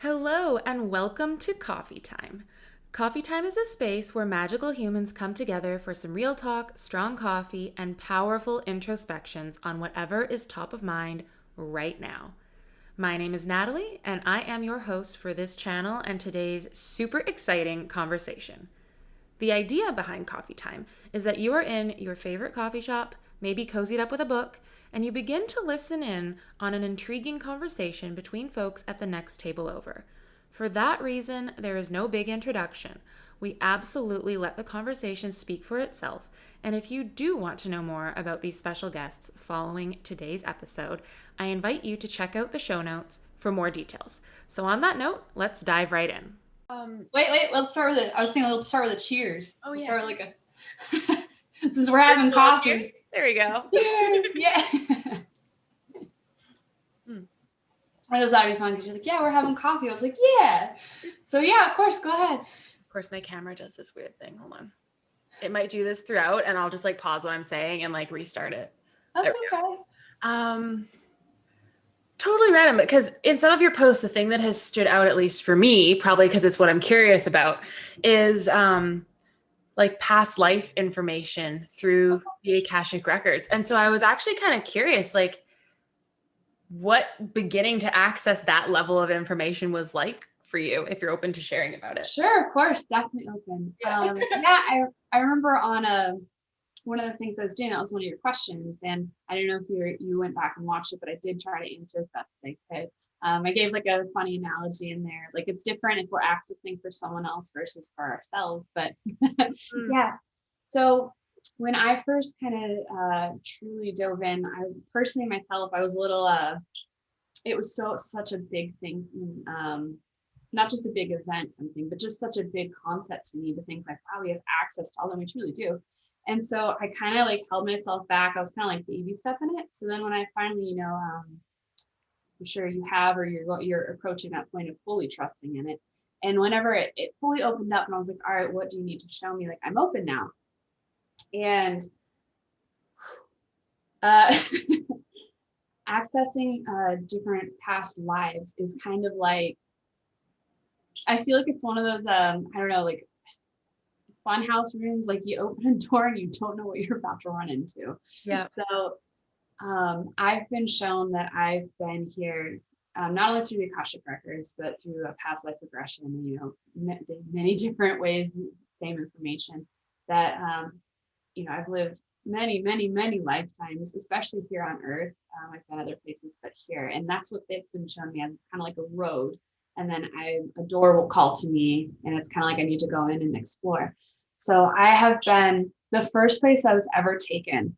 Hello, and welcome to Coffee Time. Coffee Time is a space where magical humans come together for some real talk, strong coffee, and powerful introspections on whatever is top of mind right now. My name is Natalie, and I am your host for this channel and today's super exciting conversation. The idea behind Coffee Time is that you are in your favorite coffee shop, maybe cozied up with a book, and you begin to listen in on an intriguing conversation between folks at the next table over. For that reason, there is no big introduction. We absolutely let the conversation speak for itself. And if you do want to know more about these special guests following today's episode, I invite you to check out the show notes for more details. So, on that note, let's dive right in. Wait. Let's start with it. I was thinking let's start with a cheers. Oh, Let's yeah. start with like a since we're having coffee. Cheers. There we go. Cheers. Yeah. I just thought it'd be fun because you're like, yeah, we're having coffee. I was like, yeah. So yeah, of course, go ahead. Of course, my camera does this weird thing. Hold on. It might do this throughout, and I'll just like pause what I'm saying and like restart it. That's okay. Totally random, because in some of your posts, the thing that has stood out, at least for me, probably because it's what I'm curious about, is like past life information through the Akashic Records. And so I was actually kind of curious, like, what beginning to access that level of information was like for you, if you're open to sharing about it. Sure, of course, definitely open. Yeah. I remember on one of the things I was doing, that was one of your questions, and I don't know if you went back and watched it, but I did try to answer as best as I could. I gave like a funny analogy in there, like it's different if we're accessing for someone else versus for ourselves, but yeah. So when I first kind of truly dove in, I personally myself, I was a little it was such a big thing, not just a big event something, but just such a big concept to me to think like, wow, we have access to all that, we truly do. And so I kind of like held myself back. I was kind of like baby stepping it. So then when I finally, I'm sure you have, or you're approaching that point of fully trusting in it. And whenever it fully opened up and I was like, all right, what do you need to show me? Like, I'm open now. And accessing different past lives is kind of like, I feel like it's one of those, I don't know, like fun house rooms, like you open a door and you don't know what you're about to run into. Yeah. So I've been shown that I've been here not only through the Akashic Records, but through a past life regression, many different ways, same information that, I've lived many lifetimes, especially here on Earth. I've been other places, but here, and that's what it's been shown me as. It's kind of like a road, and then a door will call to me, and it's kind of like I need to go in and explore. So I have been the first place I was ever taken.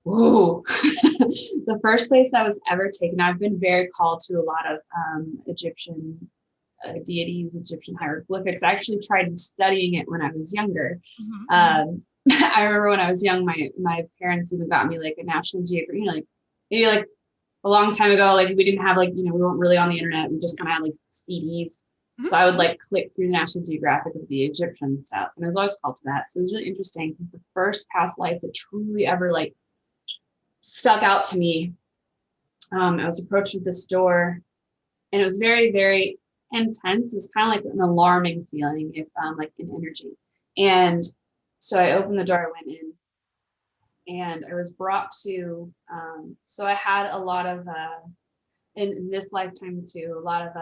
Ooh, the first place I was ever taken. I've been very called to a lot of Egyptian deities, Egyptian hieroglyphics. I actually tried studying it when I was younger. I remember when I was young, my parents even got me like a National Geographic, like maybe like a long time ago, like we didn't have like, we weren't really on the internet. We just kind of had like CDs. So I would like click through National Geographic of the Egyptian stuff. And I was always called to that. So it was really interesting because the first past life that truly ever like stuck out to me, I was approached with this door and it was very, very intense. It's kind of like an alarming feeling, if like an energy. And so I opened the door, I went in, and I was brought to, so I had a lot of, in this lifetime too, a lot of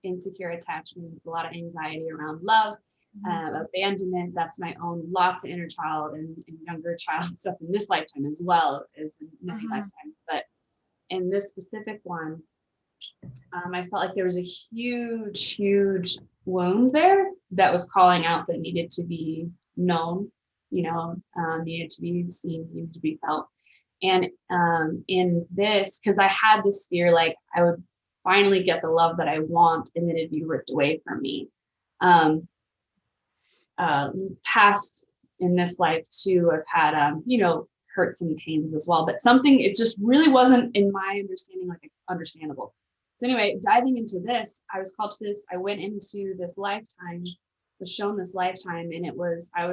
insecure attachments, a lot of anxiety around love, abandonment. That's my own, lots of inner child and younger child stuff in this lifetime as well as in many lifetimes. But in this specific one, I felt like there was a huge wound there that was calling out, that needed to be known, needed to be seen, needed to be felt. And in this, because I had this fear, like I would finally get the love that I want and then it'd be ripped away from me. Past in this life too, I've had, hurts and pains as well, but something, it just really wasn't in my understanding, like understandable. So anyway, diving into this, I was called to this, I went into this lifetime, was shown this lifetime, and I was, I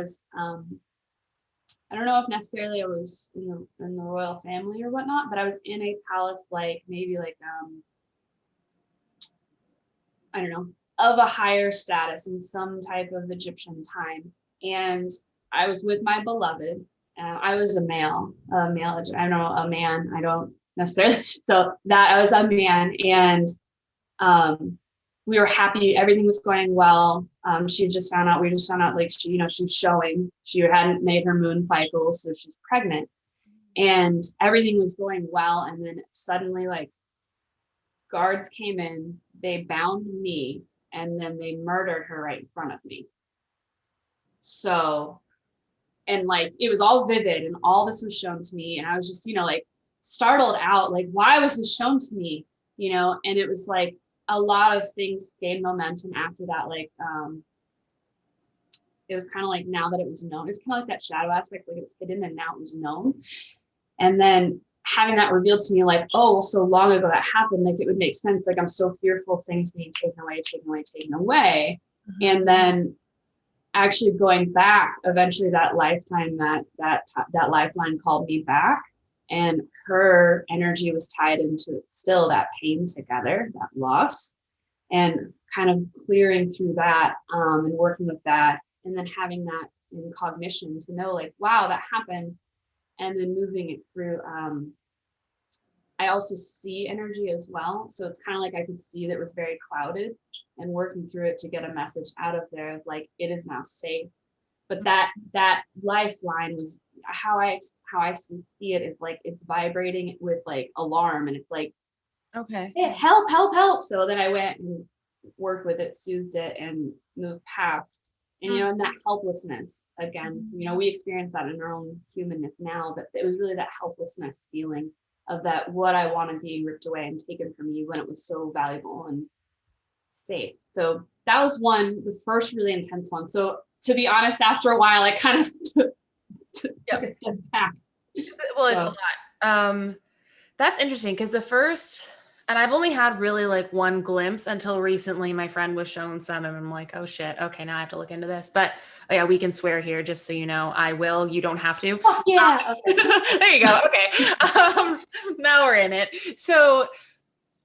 don't know if necessarily I was, in the royal family or whatnot, but I was in a palace, like maybe like, I don't know, of a higher status in some type of Egyptian time. And I was with my beloved. I was a male, I don't know, a man. I don't necessarily. So that I was a man, and we were happy. Everything was going well. She just found out. We just found out, like, she's showing. She hadn't made her moon cycle, so she's pregnant, and everything was going well. And then suddenly, like, guards came in. They bound me, and then they murdered her right in front of me. So, and like, it was all vivid, and all this was shown to me, and I was just, like, startled out, like, why was this shown to me? And it was like a lot of things gained momentum after that. Like, it was kind of like, now that it was known, it's kind of like that shadow aspect, like it was hidden and now it was known. And then having that revealed to me, like, oh, well, so long ago that happened, like, it would make sense. Like, I'm so fearful of things being taken away. Mm-hmm. And then actually going back, eventually that lifetime, that lifeline called me back, and her energy was tied into it still, that pain together, that loss, and kind of clearing through that, and working with that, and then having that in cognition to know, like, wow, that happened, and then moving it through. I also see energy as well. So it's kind of like I could see that it was very clouded, and working through it to get a message out of there of, like, it is now safe. But that lifeline was how I see it, is like it's vibrating with, like, alarm, and it's like, okay, hey, help, help, help. So then I went and worked with it, soothed it, and moved past. And, and that helplessness, again, we experience that in our own humanness now, but it was really that helplessness feeling of that, what I wanted being ripped away and taken from you when it was so valuable and safe. So that was the first really intense one. So to be honest, after a while, I kind of took a step back. Well, it's a lot. That's interesting, because the first, and I've only had really like one glimpse until recently. My friend was shown some, and I'm like, oh shit, okay, now I have to look into this. But oh yeah, we can swear here, just so you know. I will. You don't have to. Oh, yeah. Okay. There you go. Okay. Now we're in it. So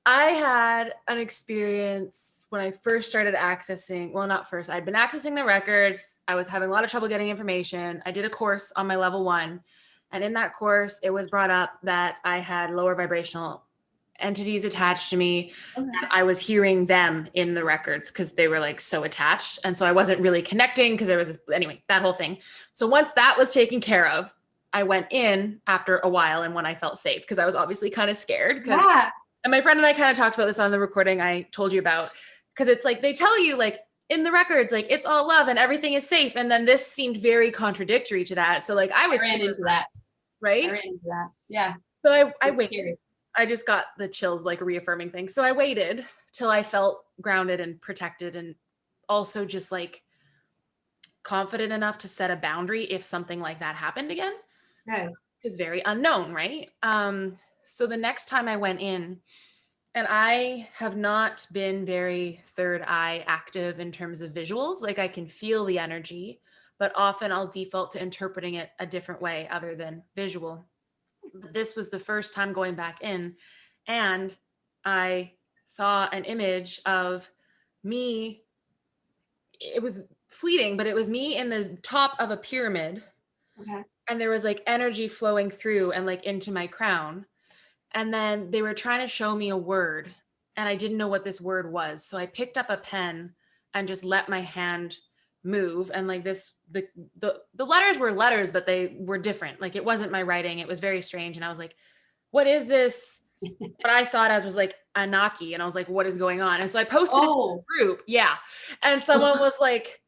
I had an experience when I first started accessing, well, not first, I'd been accessing the records. I was having a lot of trouble getting information. I did a course on my level 1. And in that course, it was brought up that I had lower vibrational entities attached to me. Okay. And I was hearing them in the records because they were like so attached. And so I wasn't really connecting because there was anyway, that whole thing. So once that was taken care of, I went in after a while, and when I felt safe, because I was obviously kind of scared. Yeah. And my friend and I kind of talked about this on the recording I told you about, because it's like they tell you, like, in the records, like, it's all love and everything is safe. And then this seemed very contradictory to that. So like I ran into that. Right? I ran into that. Yeah. So I waited. I just got the chills, like reaffirming things. So I waited till I felt grounded and protected, and also just like confident enough to set a boundary if something like that happened again. Right. Because very unknown, right? So the next time I went in, and I have not been very third eye active in terms of visuals. Like, I can feel the energy, but often I'll default to interpreting it a different way other than visual. This was the first time going back in, and I saw an image of me. It was fleeting, but it was me in the top of a pyramid. Okay. And there was like energy flowing through and like into my crown. And then they were trying to show me a word, and I didn't know what this word was. So I picked up a pen and just let my hand move. And like this, the letters were letters, but they were different. Like, it wasn't my writing. It was very strange. And I was like, what is this? What I saw it as was like Anaki. And I was like, what is going on? And so I posted it in the group. Yeah. And someone was like,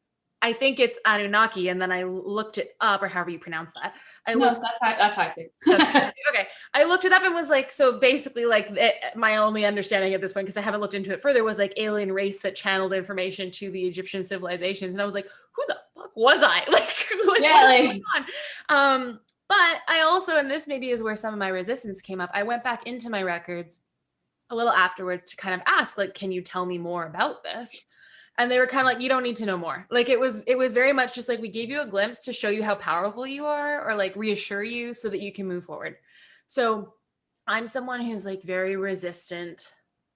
I think it's Anunnaki. And then I looked it up, or however you pronounce that. That's how I say it. Okay. I looked it up and was like, so basically, like, my only understanding at this point, because I haven't looked into it further, was like alien race that channeled information to the Egyptian civilizations. And I was like, who the fuck was I? Like yeah, what is going on? But I also, and this maybe is where some of my resistance came up, I went back into my records a little afterwards to kind of ask, like, can you tell me more about this? And they were kind of like, you don't need to know more. Like, it was very much just like, we gave you a glimpse to show you how powerful you are, or like reassure you so that you can move forward. So I'm someone who's like very resistant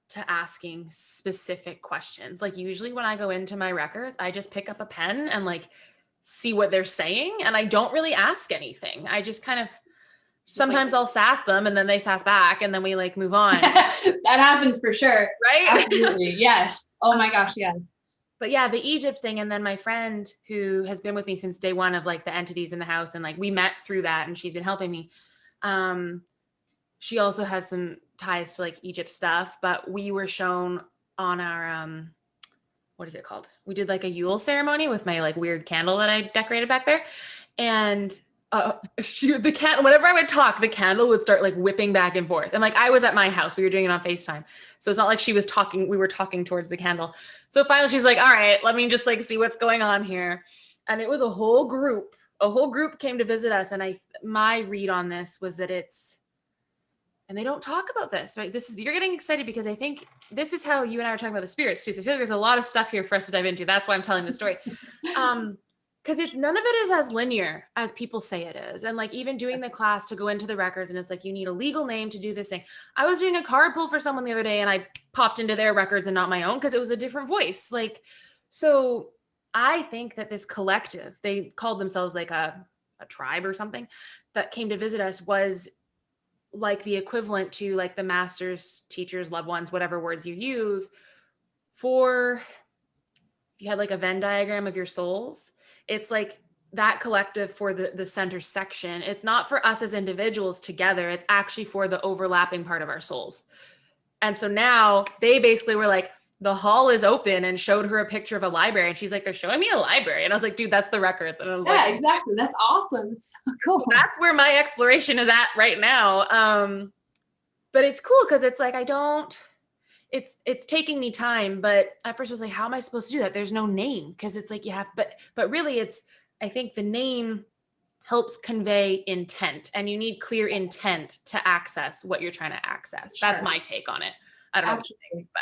to asking specific questions. Like usually when I go into my records, I just pick up a pen and like see what they're saying. And I don't really ask anything. I just kind of, sometimes I'll sass them and then they sass back and then we like move on. That happens for sure. Right? Absolutely. Yes. Oh my gosh. Yes. But yeah, the Egypt thing. And then my friend who has been with me since day one of like the entities in the house, and like we met through that and she's been helping me. She also has some ties to like Egypt stuff, but we were shown on our, what is it called? We did like a Yule ceremony with my like weird candle that I decorated back there. And whenever I would talk, the candle would start like whipping back and forth. And like I was at my house, we were doing it on FaceTime. So it's not like she was talking, we were talking towards the candle. So finally she's like, all right, let me just like see what's going on here. And it was a whole group came to visit us. And my read on this was that and they don't talk about this, right? You're getting excited because I think this is how you and I are talking about the spirits too. So I feel like there's a lot of stuff here for us to dive into. That's why I'm telling the story. Because none of it is as linear as people say it is. And like even doing the class to go into the records, and it's like, you need a legal name to do this thing. I was doing a card pull for someone the other day and I popped into their records and not my own because it was a different voice. Like, so I think that this collective, they called themselves like a tribe or something, that came to visit us was like the equivalent to like the masters, teachers, loved ones, whatever words you use, for if you had like a Venn diagram of your souls, it's like that collective for the center section. It's not for us as individuals together. It's actually for the overlapping part of our souls. And so now they basically were like, the hall is open, and showed her a picture of a library. And she's like, they're showing me a library. And I was like, dude, that's the records. And I was like, yeah, exactly. That's awesome. It's so cool. That's where my exploration is at right now. But it's cool because it's like, it's taking me time. But at first I was like, how am I supposed to do that? There's no name. Cause it's like, but really I think the name helps convey intent, and you need clear intent to access what you're trying to access. Sure. That's my take on it. I don't know what you think, but.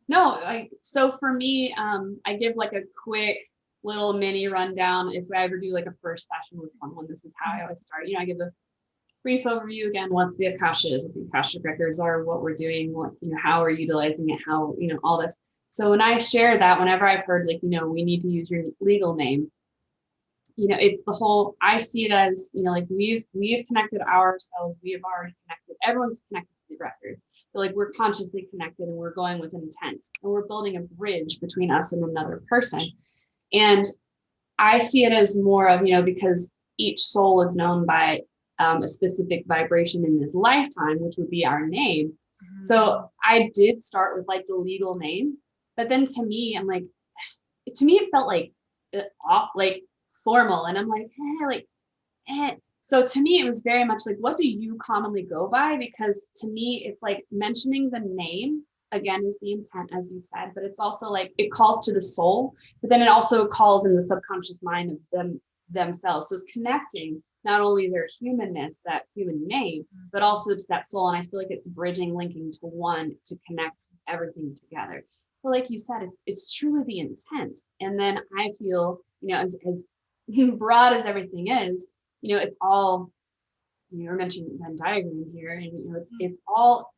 No, so for me, I give like a quick little mini rundown. If I ever do like a first session with someone, this is how I always start. I give a brief overview again, what the Akasha is, what the Akashic Records are, what we're doing, what, how we're utilizing it, how, all this. So when I share that, whenever I've heard like, we need to use your legal name, it's the whole, I see it as, like we've connected ourselves, we have already connected, everyone's connected to the records. So like we're consciously connected and we're going with intent, and we're building a bridge between us and another person. And I see it as more of, because each soul is known by a specific vibration in this lifetime, which would be our name. Mm-hmm. So I did start with like the legal name, but then to me, I'm like, it felt like formal, and I'm like, So to me, it was very much like, what do you commonly go by? Because to me, it's like mentioning the name again is the intent, as you said, but it's also like it calls to the soul, but then it also calls in the subconscious mind of themselves. So it's connecting not only their humanness, that human name, but also to that soul. And I feel like it's bridging, linking to one to connect everything together. But like you said, it's truly the intent. And then I feel, as broad as everything is, it's all, you're mentioning Venn diagram here, and it's all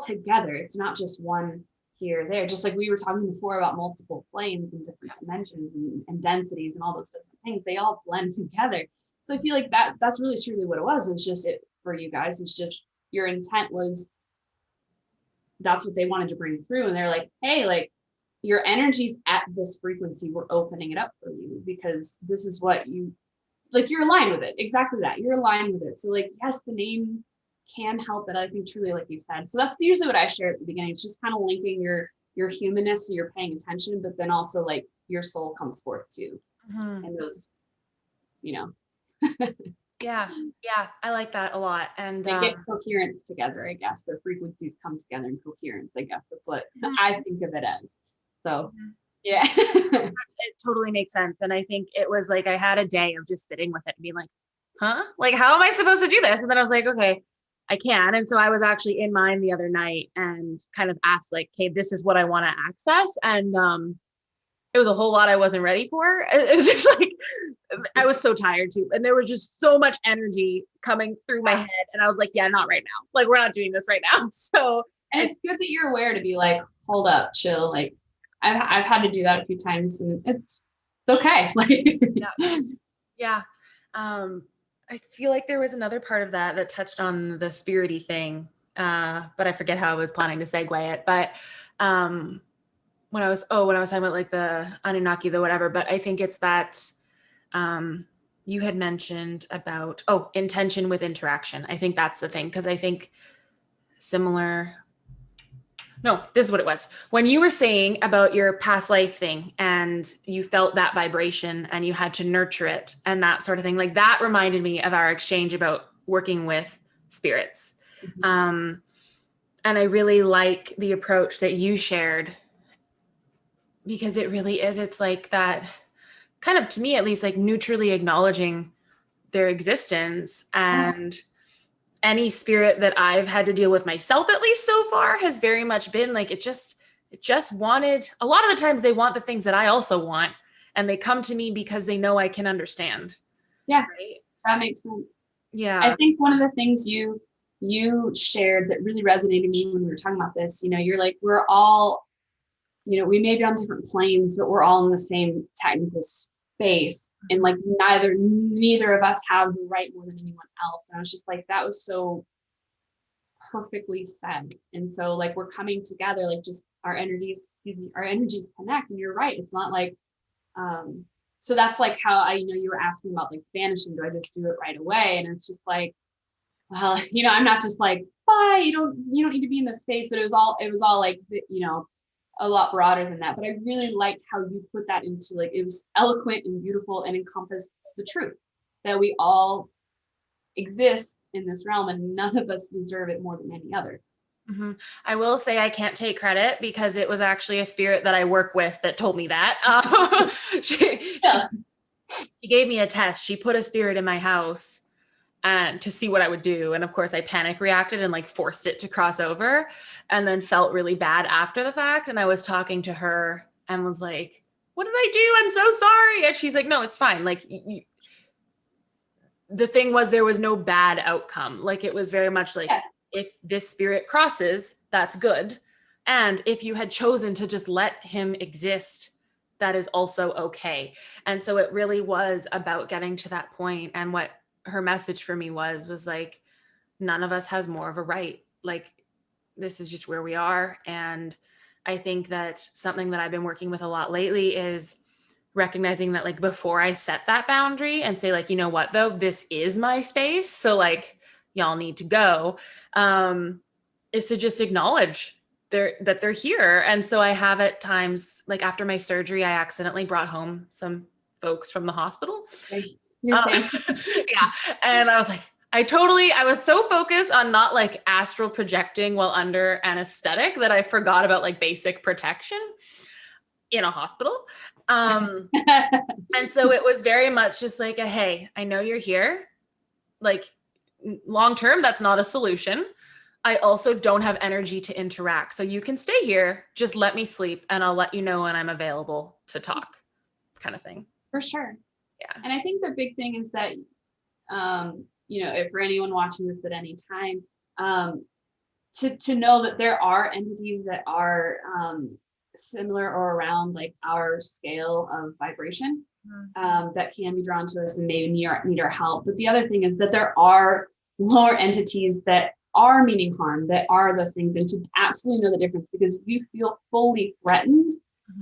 together. It's not just one here or there. Just like we were talking before about multiple planes and different dimensions and densities and all those different things, they all blend together. So I feel like that's really truly what it was. It's just it for you guys. It's just your intent was that's what they wanted to bring through, and they're like, hey, like your energy's at this frequency. We're opening it up for you because this is what you. Like you're aligned with it. Exactly that. You're aligned with it. So like, yes, the name can help, but I think truly, like you said, so that's usually what I share at the beginning. It's just kind of linking your humanness, so you're paying attention, but then also like your soul comes forth too. Mm-hmm. And those, Yeah. I like that a lot. And they get coherence together, I guess. Their frequencies come together in coherence. I guess that's what I think of it as. So yeah. It totally makes sense. And I think it was like I had a day of just sitting with it and being like, huh? Like, how am I supposed to do this? And then I was like, okay, I can. And so I was actually in mine the other night and kind of asked like, okay, this is what I want to access. And it was a whole lot I wasn't ready for. It was just like, I was so tired too. And there was just so much energy coming through my head. And I was like, yeah, not right now. Like, we're not doing this right now. So And it's good that you're aware to be like, hold up, chill. Like I've had to do that a few times, and it's okay. Like Yeah. I feel like there was another part of that touched on the spirity thing, but I forget how I was planning to segue it. But when I was talking about like the Anunnaki, the whatever, but I think it's that you had mentioned about intention with interaction. I think that's the thing, because I think similar. No, this is what it was. When you were saying about your past life thing and you felt that vibration and you had to nurture it and that sort of thing, like that reminded me of our exchange about working with spirits. And I really like the approach that you shared, because it really is, it's like that kind of, to me at least, like neutrally acknowledging their existence. And any spirit that I've had to deal with myself, at least so far, has very much been like, it just wanted, a lot of the times they want the things that I also want, and they come to me because they know I can understand. yeah, Right? that makes sense. Yeah. I think one of the things you shared that really resonated me when we were talking about this, you're like, we're all, we may be on different planes, but we're all in the same technical space. And like neither of us have the right more than anyone else. And I was just like, that was so perfectly said. And so like we're coming together, like just our energies connect. And you're right. It's not like so that's like how you were asking about like vanishing, do I just do it right away? And it's just like, well, I'm not just like, bye, you don't need to be in this space. But it was all like, a lot broader than that. But I really liked how you put that into, like, it was eloquent and beautiful and encompassed the truth that we all exist in this realm and none of us deserve it more than any other. Mm-hmm. I will say I can't take credit, because it was actually a spirit that I work with that told me that. She gave me a test. She put a spirit in my house and to see what I would do. And of course I panic reacted and like forced it to cross over, and then felt really bad after the fact. And I was talking to her and was like, what did I do? I'm so sorry. And she's like, no, it's fine. Like the thing was, there was no bad outcome. Like it was very much like, if this spirit crosses, that's good. And if you had chosen to just let him exist, that is also okay. And so it really was about getting to that point. And what her message for me was like, none of us has more of a right. Like, this is just where we are. And I think that something that I've been working with a lot lately is recognizing that, like, before I set that boundary and say, like, you know what, though, this is my space, so like y'all need to go, is to just acknowledge that they're here. And so I have at times, like after my surgery, I accidentally brought home some folks from the hospital. Yeah. And I was like, I was so focused on not like astral projecting while under anesthetic that I forgot about like basic protection in a hospital. And so it was very much just like hey, I know you're here. Like, long term, that's not a solution. I also don't have energy to interact. So you can stay here. Just let me sleep and I'll let you know when I'm available to talk, kind of thing. For sure. Yeah. And I think the big thing is that, if for anyone watching this at any time, to know that there are entities that are similar or around like our scale of vibration, that can be drawn to us and maybe need our help. But the other thing is that there are lower entities that are meaning harm, that are those things, and to absolutely know the difference, because if you feel fully threatened,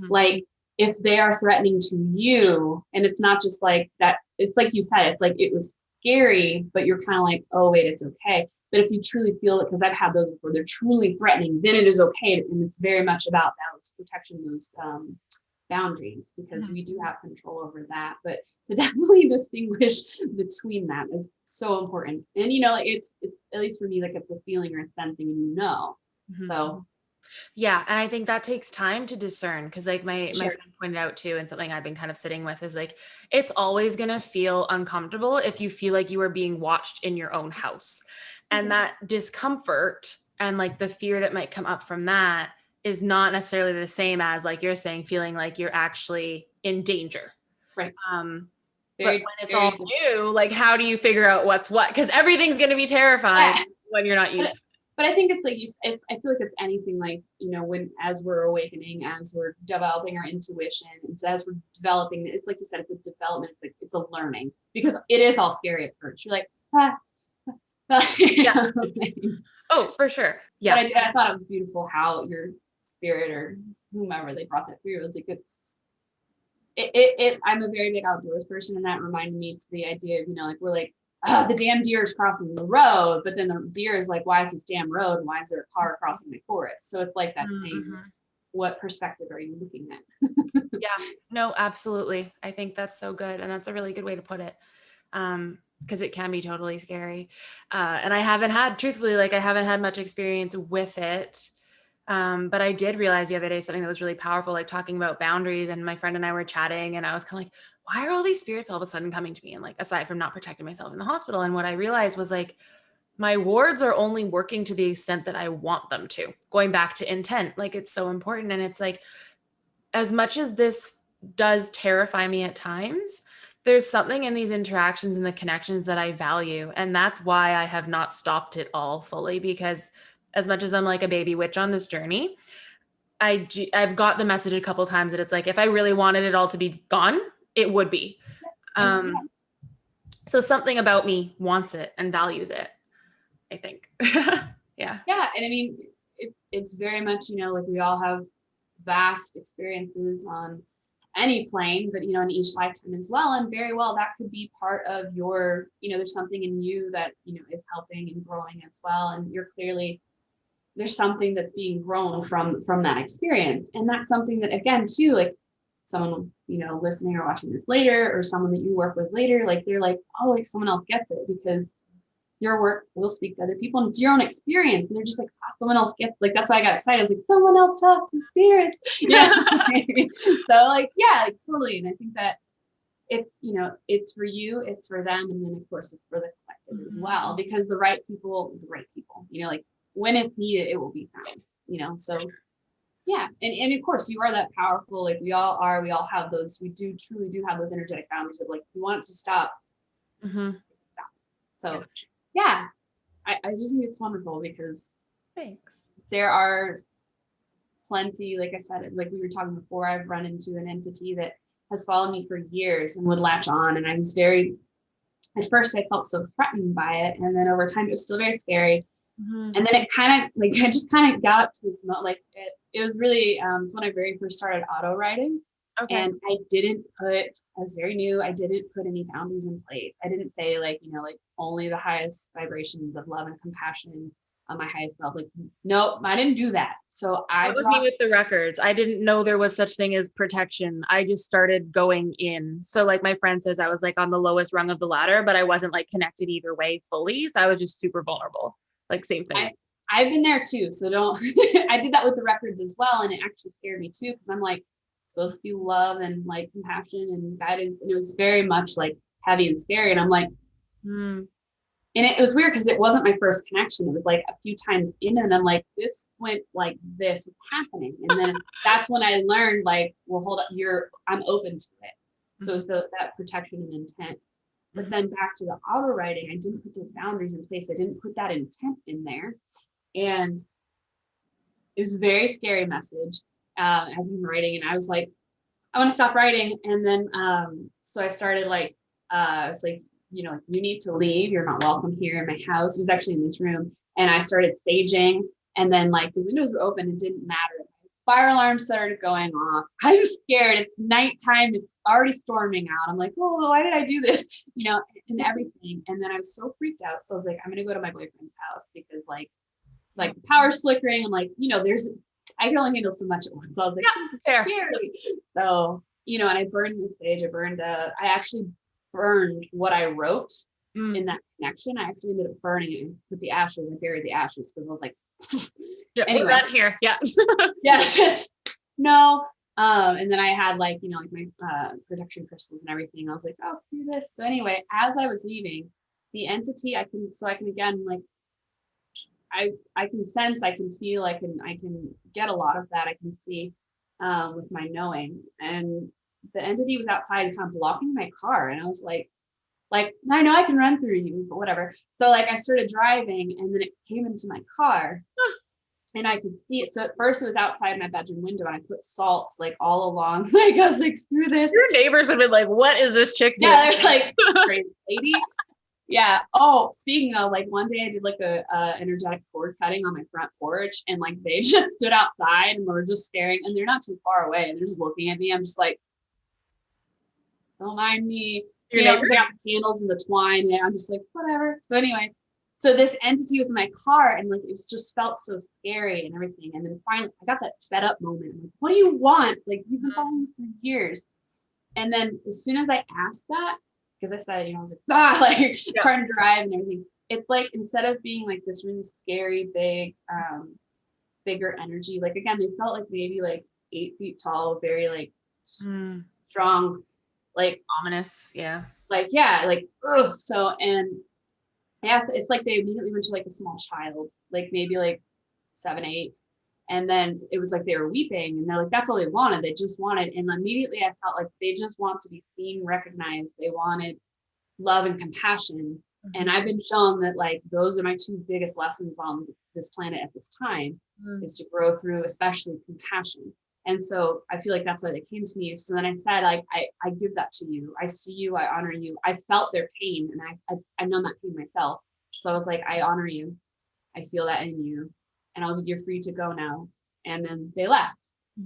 like if they are threatening to you, and it's not just like that, it's like you said, it's like it was scary, but you're kind of like, oh wait, it's okay. But if you truly feel it, because I've had those before, they're truly threatening, then it is okay. And it's very much about those protection, those boundaries, because we do have control over that. But to definitely distinguish between that is so important. And like it's at least for me, like it's a feeling or a sensing, and so yeah. And I think that takes time to discern, because like my Sure. friend pointed out too, and something I've been kind of sitting with is like, it's always going to feel uncomfortable if you feel like you are being watched in your own house. And that discomfort and like the fear that might come up from that is not necessarily the same as, like you're saying, feeling like you're actually in danger. Right. But when it's all new, like how do you figure out what's what? Because everything's going to be terrifying when you're not used to it. but I think it's like I feel like it's anything like, when as we're awakening, as we're developing our intuition, and so as we're developing, it's like you said, it's a development, it's like it's a learning, because it is all scary at first. You're like, ah, Yeah. Oh, for sure. But Yeah. I thought it was beautiful how your spirit or whomever they brought that through. It was like I'm a very big outdoors person, and that reminded me to the idea of, like, we're like, oh, the damn deer is crossing the road, but then the deer is like, why is this damn road, and why is there a car crossing the forest? So it's like that thing. What perspective are you looking at? Yeah, no, absolutely. I think that's so good. And that's a really good way to put it. Because it can be totally scary. And I haven't had, truthfully, like I haven't had much experience with it. But I did realize the other day something that was really powerful, like talking about boundaries. And my friend and I were chatting, and I was kind of like, why are all these spirits all of a sudden coming to me? And like, aside from not protecting myself in the hospital. And what I realized was like, my wards are only working to the extent that I want them to. Going back to intent, like it's so important. And it's like, as much as this does terrify me at times, there's something in these interactions and the connections that I value. And that's why I have not stopped it all fully, because as much as I'm like a baby witch on this journey, I've got the message a couple times that it's like, if I really wanted it all to be gone, it would be. So something about me wants it and values it, I think. Yeah. Yeah. And I mean, it's very much, like we all have vast experiences on any plane, but in each lifetime as well. And very well, that could be part of your, there's something in you that, is helping and growing as well. And you're clearly, there's something that's being grown from that experience. And that's something that, again, too, like someone, listening or watching this later, or someone that you work with later, like they're like, oh, like someone else gets it, because your work will speak to other people, and it's your own experience. And they're just like, oh, someone else gets, like, that's why I got excited. I was like, someone else talks to spirit. So like, yeah, like, totally. And I think that it's, it's for you, it's for them. And then of course it's for the collective as well, because the right people, like when it's needed, it will be found, so yeah. And of course you are that powerful. Like we all are, we all have those, we do truly do have those energetic boundaries of like, if you want it to stop, stop. So yeah, I just think it's wonderful, because Thanks. there are plenty, like I said, like we were talking before, I've run into an entity that has followed me for years and would latch on. And I was at first I felt so threatened by it. And then over time, it was still very scary. And then it kind of like, I just kind of got up to this moment, like it was really, it's when I very first started auto writing. Okay. And I was very new. I didn't put any boundaries in place. I didn't say like, like only the highest vibrations of love and compassion on my highest self. Like, nope, I didn't do that. So that was me with the records. I didn't know there was such thing as protection. I just started going in. So like my friend says, I was like on the lowest rung of the ladder, but I wasn't like connected either way fully. So I was just super vulnerable. Like same thing. I've been there too. So don't, I did that with the records as well. And it actually scared me too, because I'm like, supposed to be love and like compassion and guidance. And it was very much like heavy and scary. And I'm like, And it was weird because it wasn't my first connection. It was like a few times in, and I'm like, this went like this, what's happening? And then that's when I learned, like, well, hold up, I'm open to it. So it's that protection and intent. But then back to the auto writing, I didn't put those boundaries in place. I didn't put that intent in there. And it was a very scary message as I'm writing. And I was like, I want to stop writing. And then, so I started like, it's like, you need to leave. You're not welcome here in my house. It was actually in this room. And I started saging, and then like the windows were open. It didn't matter. Fire alarm started going off. I was scared. It's nighttime. It's already storming out. I'm like, oh, why did I do this? And everything. And then I was so freaked out. So I was like, I'm going to go to my boyfriend's house, because like the power's flickering. I'm like, I can only handle so much at once. So I was like, this is scary. So, and I burned the sage. I actually burned what I wrote in that connection. I actually ended up burning it with the ashes. I buried the ashes because I was like, anyway. We're done here. Yeah. Yeah, just no. And then I had like, like my protection crystals and everything. I was like, oh, screw this. So anyway, as I was leaving, the entity, I can again, like, I can sense, I can feel, I can get a lot of that. I can see with my knowing. And the entity was outside kind of blocking my car. And I was like, like, I know I can run through you, but whatever. So like I started driving and then it came into my car and I could see it. So at first it was outside my bedroom window and I put salts like all along. Like I was like, screw this. Your neighbors would have been like, what is this chick doing? Yeah, they're like, crazy lady. Yeah. Oh, speaking of, like one day I did like a energetic cord cutting on my front porch and like they just stood outside and were just staring and they're not too far away and they're just looking at me. I'm just like, don't mind me, Your because I got the candles and the twine and I'm just like, whatever. So anyway, so this entity was in my car and like it just felt so scary and everything. And then finally I got that fed up moment. I'm like, what do you want? Like you've been following me for years. And then as soon as I asked that, because I said, I was like, like trying to drive and everything. It's like instead of being like this really scary, big, bigger energy, like again, they felt like maybe like 8 feet tall, very like strong, like ominous. Yeah. like, yeah, like, ugh. So, and yes, it's like they immediately went to like a small child, like maybe like 7, 8. And then it was like they were weeping and they're like, that's all they wanted. They just wanted. And immediately I felt like they just want to be seen, recognized. They wanted love and compassion. And I've been shown that like those are my 2 biggest lessons on this planet at this time is to grow through, especially compassion. And so I feel like that's why they came to me. So then I said, like, I give that to you. I see you. I honor you. I felt their pain and I've known that pain myself. So I was like, I honor you. I feel that in you. And I was like, you're free to go now. And then they left.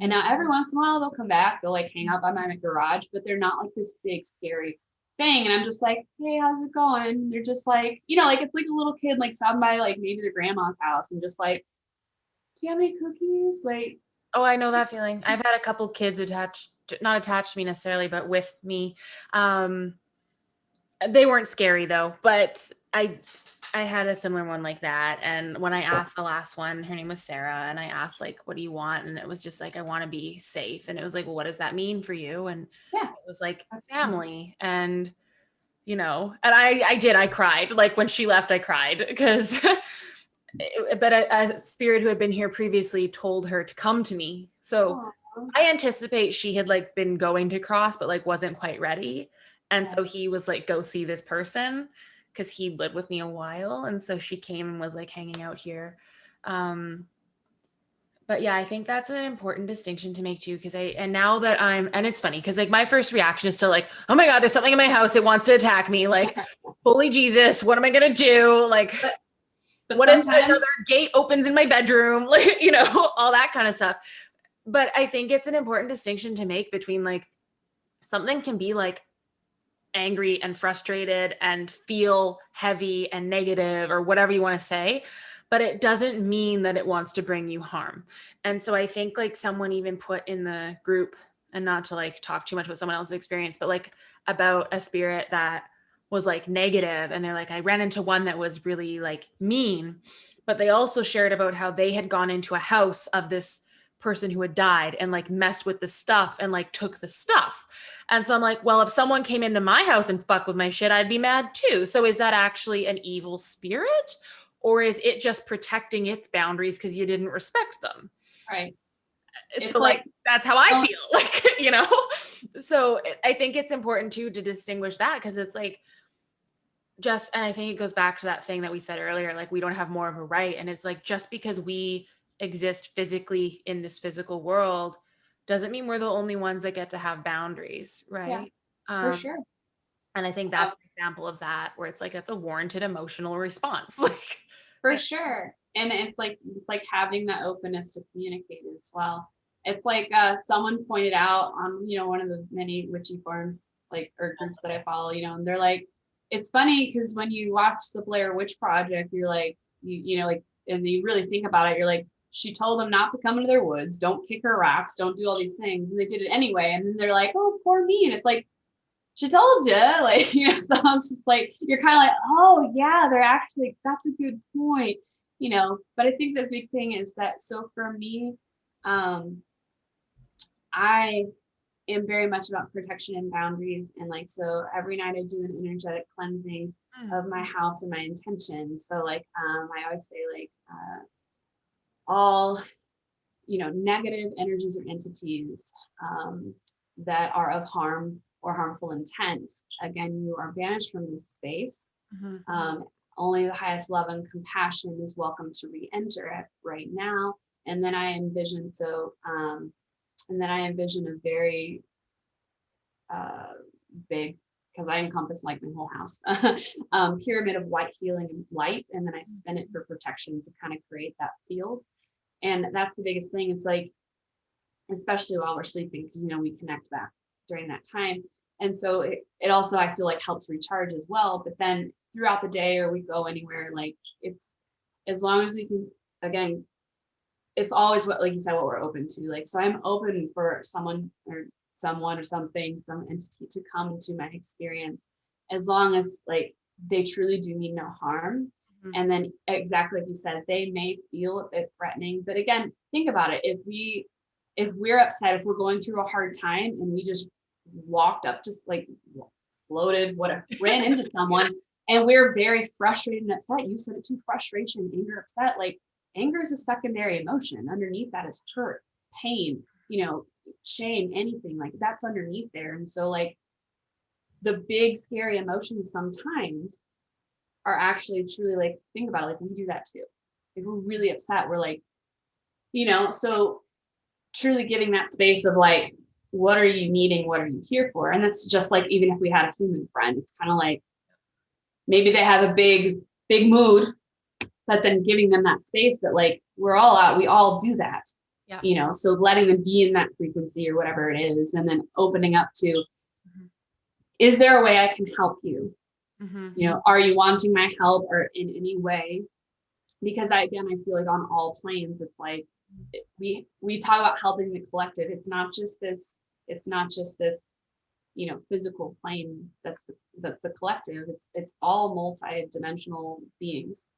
And now every once in a while they'll come back. They'll like hang out by my garage, but they're not like this big, scary thing. And I'm just like, hey, how's it going? They're just like, like it's like a little kid like stopping by like maybe their grandma's house and just like, do you have any cookies? Like, oh, I know that feeling. I've had a couple kids not attached to me necessarily, but with me. They weren't scary though, but I had a similar one like that. And when I asked the last one, her name was Sarah, and I asked like, what do you want? And it was just like, I want to be safe. And it was like, well, what does that mean for you? And yeah, it was like family. And I cried. Like when she left, I cried because but a spirit who had been here previously told her to come to me. So I anticipate she had like been going to cross, but like wasn't quite ready. And so he was like, go see this person because he lived with me a while. And so she came and was like hanging out here. But yeah, I think that's an important distinction to make too. And now that and it's funny because like my first reaction is to like, oh my God, there's something in my house. It wants to attack me. Like, holy Jesus, what am I going to do? Like, but what if another gate opens in my bedroom? Like, all that kind of stuff. But I think it's an important distinction to make between like something can be like angry and frustrated and feel heavy and negative or whatever you want to say, but it doesn't mean that it wants to bring you harm. And so I think like someone even put in the group, and not to like talk too much about someone else's experience, but like about a spirit that was like negative, and they're like, I ran into one that was really like mean, but they also shared about how they had gone into a house of this person who had died and like messed with the stuff and like took the stuff. And so I'm like, well, if someone came into my house and fucked with my shit, I'd be mad too. So is that actually an evil spirit, or is it just protecting its boundaries because you didn't respect them? Right. So like that's how I feel. Like, so I think it's important too to distinguish that, because it's like and I think it goes back to that thing that we said earlier, like we don't have more of a right. And it's like, just because we exist physically in this physical world doesn't mean we're the only ones that get to have boundaries, right? Yeah, for sure. And I think that's an example of that, where it's like that's a warranted emotional response. Like, for sure. And it's like having that openness to communicate as well. It's like someone pointed out on one of the many witchy forums like or groups that I follow, and they're like, it's funny because when you watch the Blair Witch Project, you're like, like, and you really think about it, you're like, she told them not to come into their woods, don't kick her rocks, don't do all these things, and they did it anyway. And then they're like, oh, poor me. And it's like, she told you, like, so I was just like, you're kind of like, oh yeah, they're actually, that's a good point, but I think the big thing is that, so for me, I am very much about protection and boundaries. And like, so every night I do an energetic cleansing of my house and my intention. So like, I always say like, all, negative energies or entities, that are of harm or harmful intent, again, you are banished from this space. Mm-hmm. Only the highest love and compassion is welcome to re-enter it right now. And then I envision a very big, because I encompass like my whole house, pyramid of white healing and light, and then I spin it for protection to kind of create that field. And that's the biggest thing. It's like, especially while we're sleeping, because we connect back during that time. And so it also, I feel like, helps recharge as well. But then throughout the day, or we go anywhere, like, it's, as long as we can, again, it's always what, like you said, what we're open to. Like, so I'm open for someone or something, some entity to come into my experience, as long as like they truly do mean no harm. Mm-hmm. And then exactly like you said, they may feel a bit threatening, but again, think about it. If we're upset, if we're going through a hard time and we just walked up, just like floated, whatever, ran into someone, and we're very frustrated and upset. You said it too, frustration, anger, upset. Like, anger is a secondary emotion. Underneath that is hurt, pain, shame, anything like that's underneath there. And so, like, the big scary emotions sometimes are actually truly, like, think about it, like, we do that too. If we're really upset, we're like, so truly giving that space of like, what are you needing? What are you here for? And that's just like, even if we had a human friend, it's kind of like, maybe they have a big mood, but then giving them that space that, like, we're all out, we all do that. Yeah. So letting them be in that frequency or whatever it is, and then opening up to, Mm-hmm. is there a way I can help you? Mm-hmm. Are you wanting my help or in any way? Because I feel like on all planes, it's like, we talk about helping the collective. It's not just this physical plane that's the collective. It's all multi-dimensional beings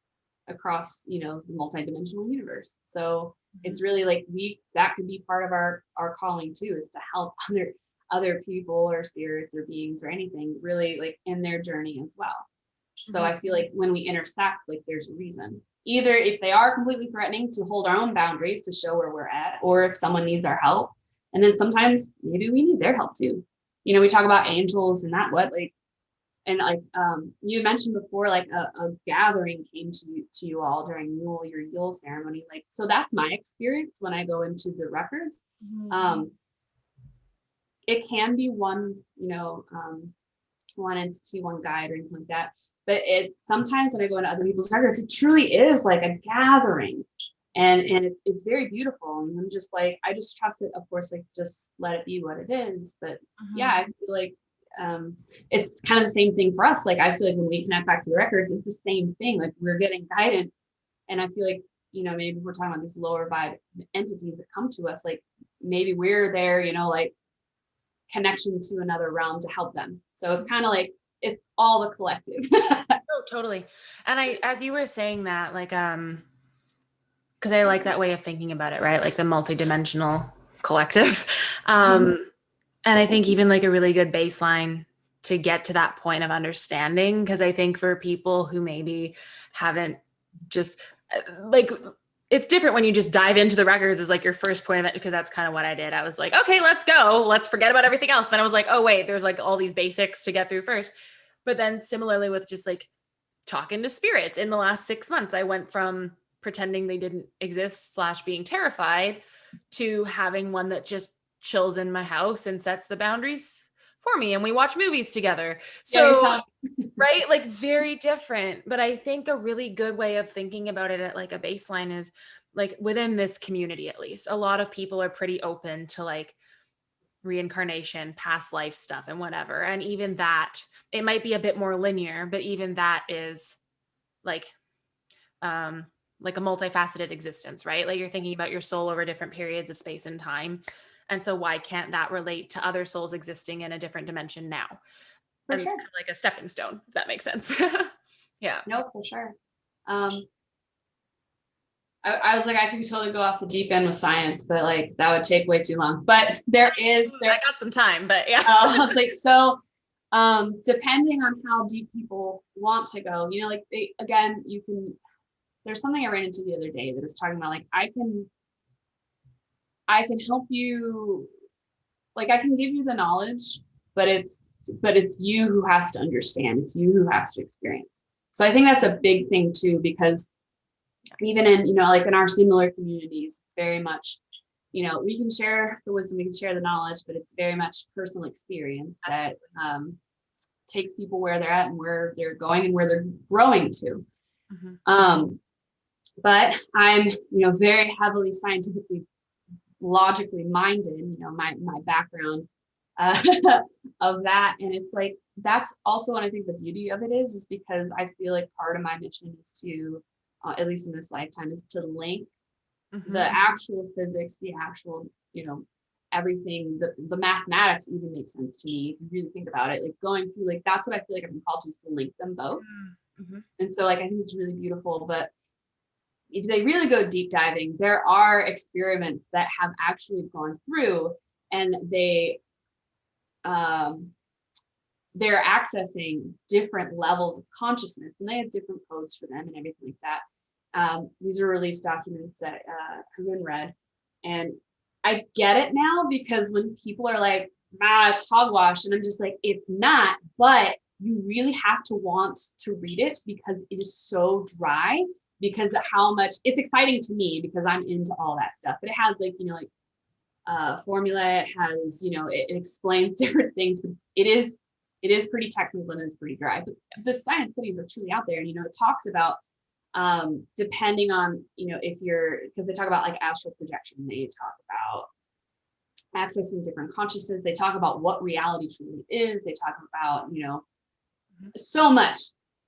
across the multi-dimensional universe. So it's really like, that could be part of our calling too, is to help other people or spirits or beings or anything, really, like, in their journey as well. So I feel like when we intersect, like, there's a reason, either if they are completely threatening, to hold our own boundaries to show where we're at, or if someone needs our help. And then sometimes maybe we need their help too. We talk about angels and that, and like, you mentioned before, like a gathering came to you all during your Yule ceremony. Like, so that's my experience when I go into the records. Mm-hmm. It can be one entity, one guide, or anything like that. But it sometimes, when I go into other people's records, it truly is like a gathering, and it's very beautiful. And I'm just like, I just trust it, of course, like, just let it be what it is. But yeah, I feel like it's kind of the same thing for us. Like, I feel like when we connect back to the records, it's the same thing. Like, we're getting guidance, and I feel like, maybe we're talking about these lower vibe entities that come to us, like, maybe we're there, like, connection to another realm to help them. So it's kind of like, it's all the collective. Oh, totally. And as you were saying that, like, because I like that way of thinking about it, right? Like the multidimensional collective. And I think even like a really good baseline to get to that point of understanding, because I think for people who maybe haven't just like, it's different when you just dive into the records as like your first point of it, because that's kind of what I did. I was like, okay, let's go. Let's forget about everything else. Then I was like, oh, wait, there's like all these basics to get through first. But then similarly with just like talking to spirits in the last 6 months, I went from pretending they didn't exist / being terrified to having one that just chills in my house and sets the boundaries for me, and we watch movies together. So right, like, very different. But I think a really good way of thinking about it at like a baseline is, like, within this community, at least, a lot of people are pretty open to like reincarnation, past life stuff, and whatever. And even that, it might be a bit more linear, but even that is like um like a multifaceted existence, right? Like, you're thinking about your soul over different periods of space and time. And so why can't that relate to other souls existing in a different dimension now? For And it's sure. kind of like a stepping stone, if that makes sense. Yeah. No, for sure. I was like, I could totally go off the deep end with science, but like, that would take way too long. But I got some time, but yeah. I was like, so depending on how deep people want to go, like, again, there's something I ran into the other day that was talking about, like, I can help you, like, I can give you the knowledge, but it's but it's you who has to understand. It's you who has to experience. So I think that's a big thing too, because even in, like in our similar communities, it's very much, we can share the wisdom, we can share the knowledge, but it's very much personal experience that takes people where they're at and where they're going and where they're growing to. But I'm, very heavily scientifically, logically minded, my background of that. And it's like, that's also what I think the beauty of it is because I feel like part of my mission is to, at least in this lifetime, is to link the actual physics, the actual, everything, the mathematics even makes sense to me if you really think about it, like going through, like that's what I feel like I've been called to, is to link them both. And so like I think it's really beautiful. But if they really go deep diving, there are experiments that have actually gone through and they're accessing different levels of consciousness, and they have different codes for them and everything like that. These are released documents that have been read, and I get it now, because when people are like, it's hogwash, and I'm just like, it's not, but you really have to want to read it because it is so dry, because of how much it's exciting to me, because I'm into all that stuff. But it has like, formula, it has, it explains different things, but it is pretty technical and it's pretty dry. But the science studies are truly out there, and it talks about depending on, if you're, because they talk about like astral projection, they talk about accessing different consciousness, they talk about what reality truly is, they talk about, so much.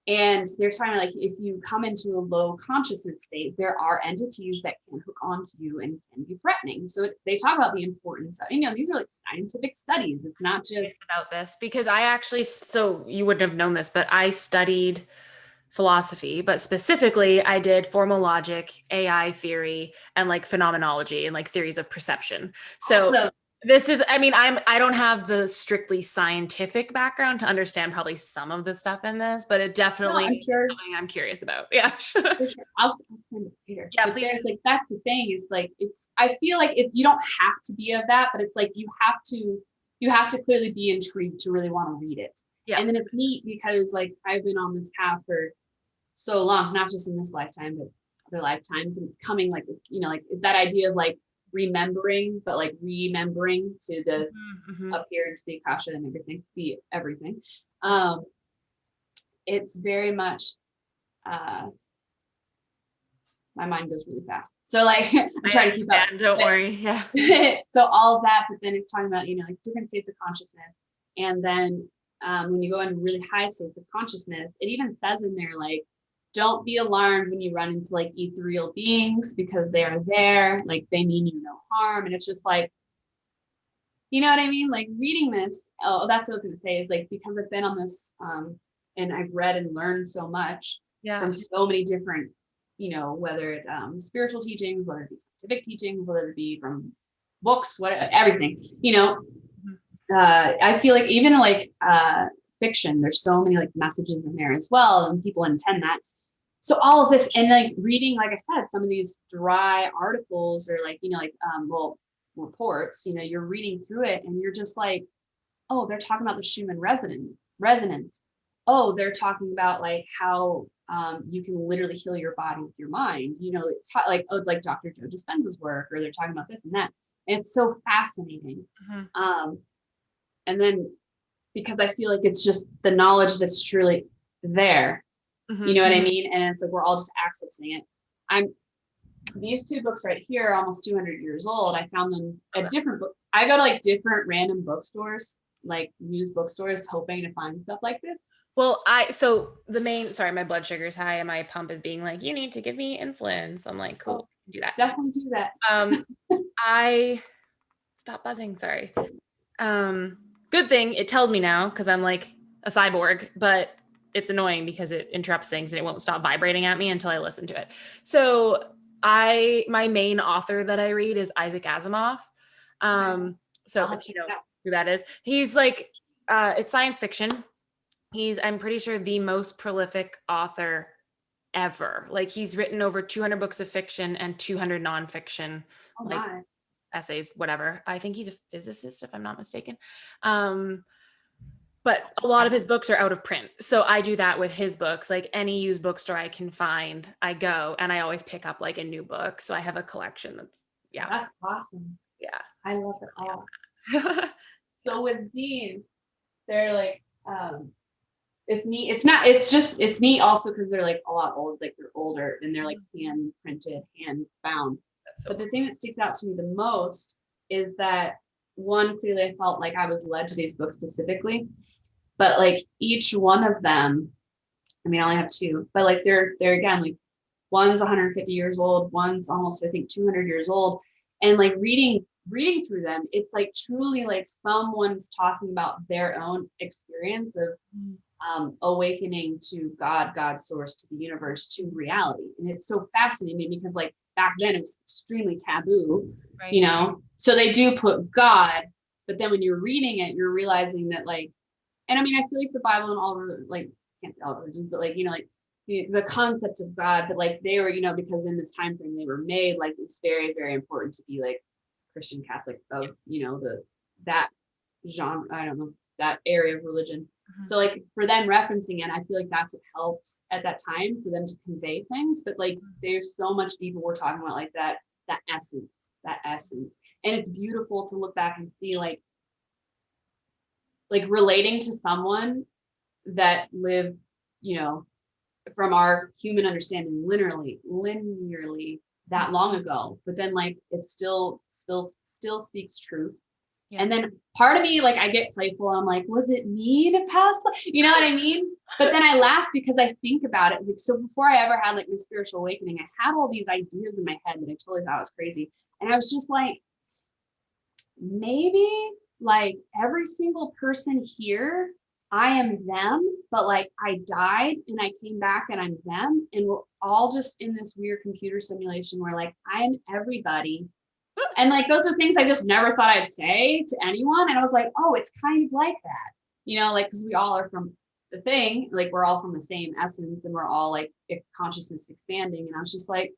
And they're talking like, if you come into a low consciousness state, there are entities that can hook onto you and can be threatening. So they talk about the importance of, these are like scientific studies. It's not just about this, because I actually, so you wouldn't have known this, but I studied philosophy, but specifically I did formal logic, AI theory, and like phenomenology and like theories of perception. So awesome. This is, I don't have the strictly scientific background to understand probably some of the stuff in this, but it definitely I'm sure. Something I'm curious about. Yeah. For sure. I'll send it later. Yeah, but please. There's like, that's the thing, is like, I feel like if you don't have to be of that, but it's like, you have to clearly be intrigued to really want to read it. Yeah. And then it's neat because like, I've been on this path for so long, not just in this lifetime, but other lifetimes. And it's coming like, it's, like that idea of like, remembering, but like remembering to the up here into the Akasha and everything. It's very much my mind goes really fast, so like I'm trying to keep up. Don't worry. Yeah. So all of that, but then it's talking about like different states of consciousness, and then when you go into really high states of consciousness, it even says in there like, don't be alarmed when you run into like ethereal beings, because they are there, like they mean you no harm. And it's just like, you know what I mean? Like reading this, that's what I was going to say, is like, because I've been on this and I've read and learned so much from so many different, whether it's spiritual teachings, whether it be scientific teachings, whether it be from books, everything, I feel like even like fiction, there's so many like messages in there as well, and people intend that. So all of this, and like reading, like I said, some of these dry articles, or like, reports, you're reading through it and you're just like, oh, they're talking about the Schumann resonance. Oh, they're talking about like how you can literally heal your body with your mind. It's like, like Dr. Joe Dispenza's work, or they're talking about this and that. And it's so fascinating. And then because I feel like it's just the knowledge that's truly there. You know what I mean? And it's like, we're all just accessing it. These two books right here are almost 200 years old. I found them at different book. I go to like different random bookstores, like used bookstores, hoping to find stuff like this. Well, sorry, my blood sugar's high and my pump is being like, you need to give me insulin. So I'm like, cool, do that. Definitely do that. I stop buzzing. Sorry. Good thing it tells me now, because I'm like a cyborg, but it's annoying because it interrupts things and it won't stop vibrating at me until I listen to it. So my main author that I read is Isaac Asimov. So if you know who that is, he's like, it's science fiction. I'm pretty sure the most prolific author ever. Like he's written over 200 books of fiction and 200 nonfiction, essays, whatever. I think he's a physicist, if I'm not mistaken. but a lot of his books are out of print. So I do that with his books. Like any used bookstore I can find, I go and I always pick up like a new book. So I have a collection that's, Oh, that's awesome. yeah. I love it all. Yeah. So with these, they're like, it's neat. It's neat also because they're like a lot old, like they're older and they're like hand printed, hand bound. So But the thing that sticks out to me the most is that one, clearly I felt like I was led to these books specifically, but like each one of them, I mean, I only have two, but like they're again, like one's 150 years old, one's almost, I think, 200 years old. And like reading through them, it's like truly like someone's talking about their own experience of awakening to God, God's source, to the universe, to reality. And it's so fascinating because like back then it's extremely taboo, right. you know? So they do put God, but then when you're reading it, you're realizing that like, and I mean, I feel like the Bible and all, like, can't say all religions, but like, you know, like the concepts of God, but like they were, you know, because in this time frame they were made, like it's very, very important to be like Christian Catholic of, you know, that genre, I don't know, that area of religion. So like for them referencing it, I feel like that's what helps at that time for them to convey things. But like there's so much deeper we're talking about, like that essence. And it's beautiful to look back and see like relating to someone that lived, you know, from our human understanding linearly that long ago. But then like it still speaks truth. Yeah. And then part of me, like, I get playful. I'm like, was it me to pass? You know what I mean? But then I laugh because I think about it. Like, so before I ever had like the spiritual awakening, I had all these ideas in my head that I totally thought was crazy. And I was just like, maybe like every single person here, I am them, but like I died and I came back and I'm them. And we're all just in this weird computer simulation where like I'm everybody. And like those are things I just never thought I'd say to anyone. And I was like, oh, it's kind of like that, you know, like because we all are from the thing, like we're all from the same essence and we're all like consciousness expanding. And I was just like,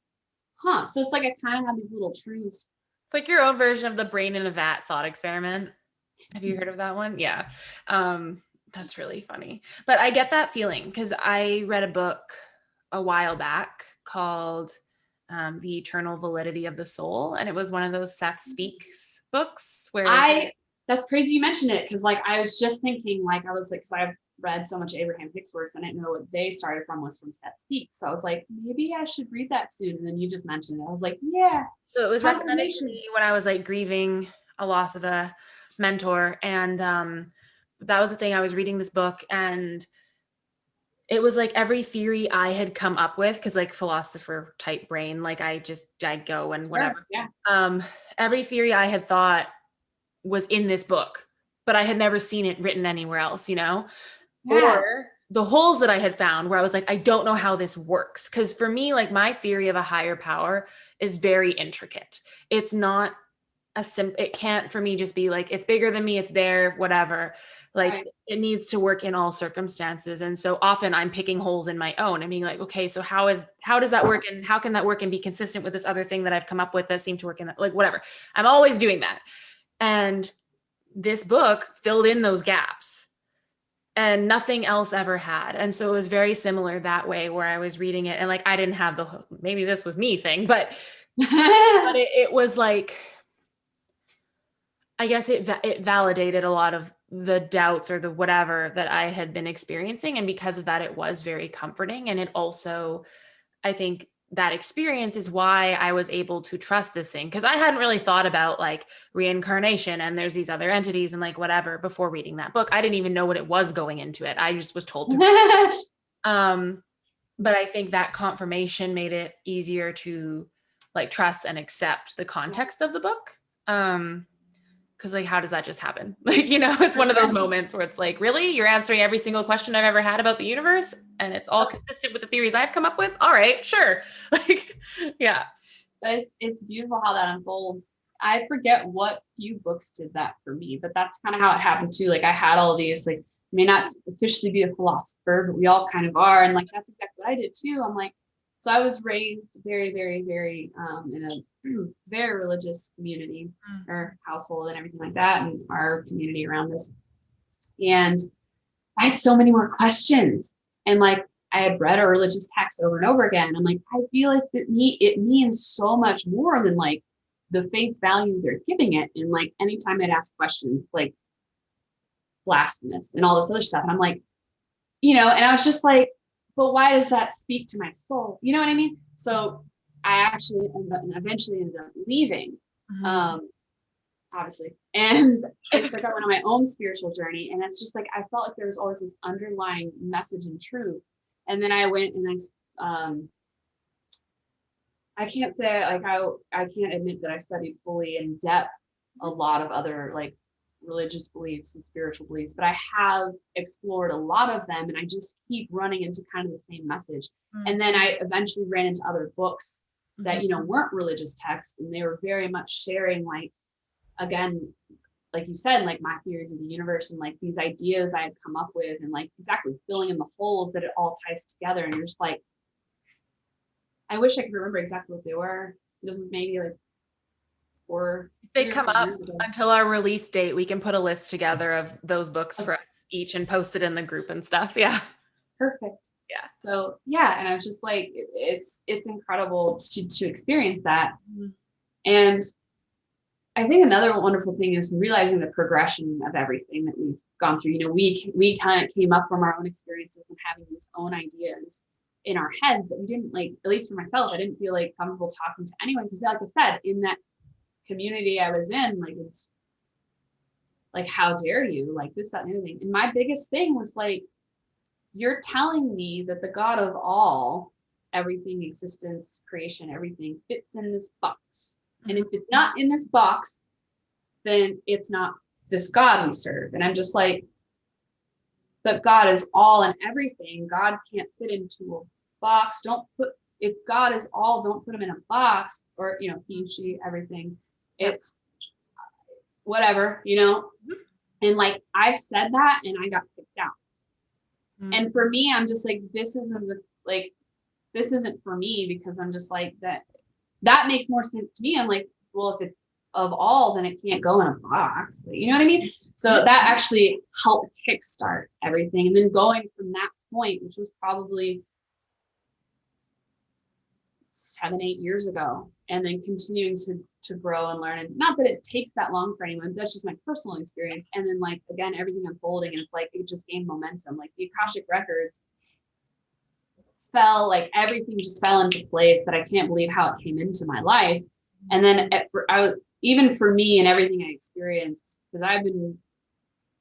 huh. So it's like I kind of have these little truths. It's like your own version of the brain in a vat thought experiment. Have you heard of that one? Yeah. That's really funny. But I get that feeling because I read a book a while back called The Eternal Validity of the Soul. And it was one of those Seth Speaks books where that's crazy you mentioned it because like I was just thinking, like I was like, because I've read so much Abraham Hicks works and I didn't know what they started from was from Seth Speaks. So I was like, maybe I should read that soon. And then you just mentioned it. I was like, yeah. So it was recommended to me when I was like grieving a loss of a mentor. And that was the thing. I was reading this book and it was like every theory I had come up with, because like philosopher type brain, like I go and whatever. Sure, yeah. Every theory I had thought was in this book, but I had never seen it written anywhere else, you know? Yeah. Or the holes that I had found where I was like, I don't know how this works. Because for me, like my theory of a higher power is very intricate. It's not it can't for me just be like, it's bigger than me, it's there, whatever. Like right. It needs to work in all circumstances. And so often I'm picking holes in my own and being like, okay, so how does that work? And how can that work and be consistent with this other thing that I've come up with that seemed to work in that, like whatever. I'm always doing that. And this book filled in those gaps and nothing else ever had. And so it was very similar that way where I was reading it and like, I didn't have the, maybe this was me thing, but it was like, I guess it validated a lot of the doubts or the whatever that I had been experiencing. And because of that, it was very comforting. And it also, I think that experience is why I was able to trust this thing. Cause I hadn't really thought about like reincarnation and there's these other entities and like whatever before reading that book. I didn't even know what it was going into it. I just was told to. But I think that confirmation made it easier to like trust and accept the context of the book. Because like, how does that just happen? Like, you know, it's one of those moments where it's like, really, you're answering every single question I've ever had about the universe and it's all consistent with the theories I've come up with. All right, sure. Like, yeah. It's beautiful how that unfolds. I forget what few books did that for me, but that's kind of how it happened too. Like I had all these, like, I may not officially be a philosopher, but we all kind of are. And like, that's exactly what I did too. I'm like, so I was raised very, very, very in a very religious community or household and everything like that, and our community around us. And I had so many more questions. And like, I had read a religious text over and over again. I'm like, I feel like it means so much more than like the face value they're giving it. And like, anytime I'd ask questions, like blasphemous and all this other stuff. And I'm like, and I was just like, but why does that speak to my soul? You know what I mean? So I actually eventually ended up leaving, obviously. And I went on my own spiritual journey. And it's just like, I felt like there was always this underlying message and truth. And then I went and I can't say like, I can't admit that I studied fully in depth a lot of other like religious beliefs and spiritual beliefs, but I have explored a lot of them, and I just keep running into kind of the same message. And then I eventually ran into other books that weren't religious texts, and they were very much sharing, like, again, like you said, like my theories of the universe and like these ideas I had come up with, and like exactly filling in the holes that it all ties together. And you're just like, I wish I could remember exactly what they were. This was maybe like they come up until our release date. We can put a list together of those books for us each and post it in the group and stuff. Yeah. Perfect. Yeah. So yeah, and I was just like, it's incredible to experience that. And I think another wonderful thing is realizing the progression of everything that we've gone through. We kind of came up from our own experiences and having these own ideas in our heads that we didn't, like, at least for myself, I didn't feel like comfortable talking to anyone, because like I said, in that community I was in, like, it's like, how dare you, like this, that, and everything. And my biggest thing was like, you're telling me that the God of all, everything, existence, creation, everything fits in this box. And if it's not in this box, then it's not this God we serve. And I'm just like, but God is all and everything. God can't fit into a box. If God is all, don't put him in a box, or, he, she, everything. It's whatever, and like, I said that and I got kicked out. And for me, I'm just like, this isn't for me, because I'm just like, that makes more sense to me. I'm like, well, if it's of all, then it can't go in a box. You know what I mean? So that actually helped kickstart everything. And then going from that point, which was probably 7-8 years ago, and then continuing to grow and learn. And not that it takes that long for anyone, that's just my personal experience. And then, like, again, everything unfolding, and it's like, it just gained momentum. Like the Akashic Records everything just fell into place, that I can't believe how it came into my life. And then even for me and everything I experienced, because I've been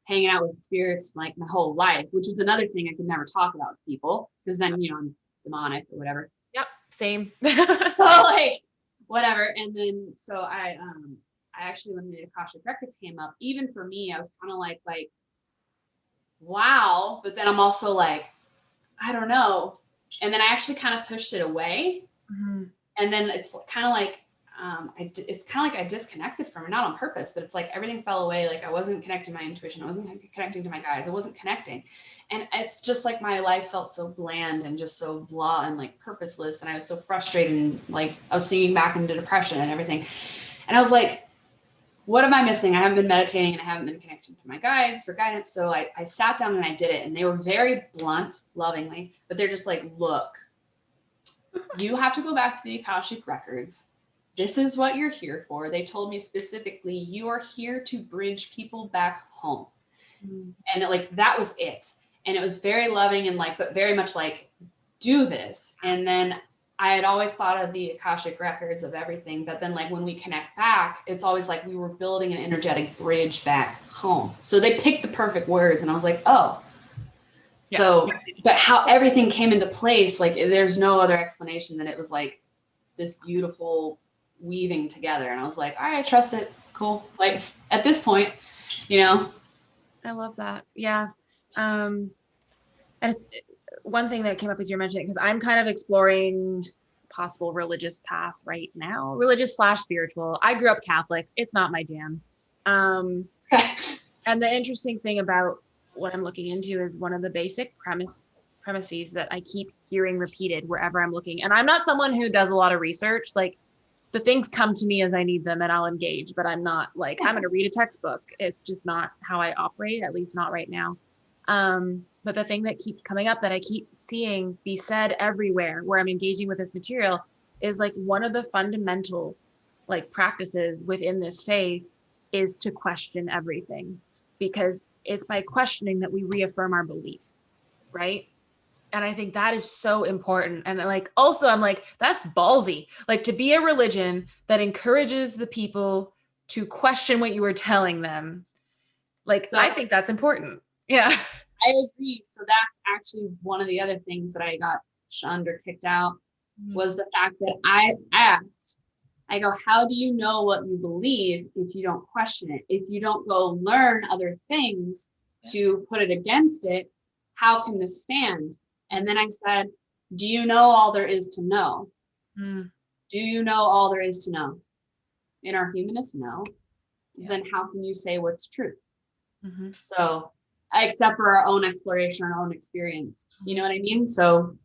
hanging out with spirits like my whole life, which is another thing I could never talk about with people, because then, I'm demonic or whatever. Yep. Same. So like, whatever. And then, so I actually, when the Akashic Records came up, even for me, I was kind of like, wow. But then I'm also like, I don't know. And then I actually kind of pushed it away. And then it's kind of like, I disconnected from it, not on purpose, but it's like everything fell away. Like, I wasn't connecting to my intuition. I wasn't connecting to my guides. I wasn't connecting. And it's just like my life felt so bland and just so blah and like purposeless. And I was so frustrated, and like I was sinking back into depression and everything. And I was like, what am I missing? I haven't been meditating and I haven't been connecting to my guides for guidance. So I sat down and I did it. And they were very blunt, lovingly, but they're just like, look, you have to go back to the Akashic Records. This is what you're here for. They told me specifically, you are here to bridge people back home. And that was it. And it was very loving and but very much like, do this. And then I had always thought of the Akashic Records of everything. But then when we connect back, it's always like we were building an energetic bridge back home. So they picked the perfect words. And I was like, oh. Yeah. So, but how everything came into place, there's no other explanation than it was like this beautiful weaving together. And I was like, all right, I trust it. Cool. At this point, I love that. Yeah. And it's one thing that came up as you're mentioning, because I'm kind of exploring possible religious path right now, religious/spiritual. I grew up Catholic. It's not my jam. And the interesting thing about what I'm looking into is one of the basic premises that I keep hearing repeated wherever I'm looking. And I'm not someone who does a lot of research. The things come to me as I need them and I'll engage, but I'm not I'm going to read a textbook. It's just not how I operate, at least not right now. But the thing that keeps coming up that I keep seeing be said everywhere where I'm engaging with this material is like one of the fundamental like practices within this faith is to question everything, because it's by questioning that we reaffirm our belief, right? And I think that is so important. And like, also, I'm like, that's ballsy. Like, to be a religion that encourages the people to question what you were telling them. Like, So I think that's important. Yeah. I agree. So that's actually one of the other things that I got shunned or kicked out was the fact that I asked, I go, how do you know what you believe if you don't question it? If you don't go learn other things to put it against it, how can this stand? And then I said, do you know all there is to know? Mm. Do you know all there is to know? In our humanists, no. Yeah. Then how can you say what's truth? Mm-hmm. So, except for our own exploration, our own experience. You know what I mean? So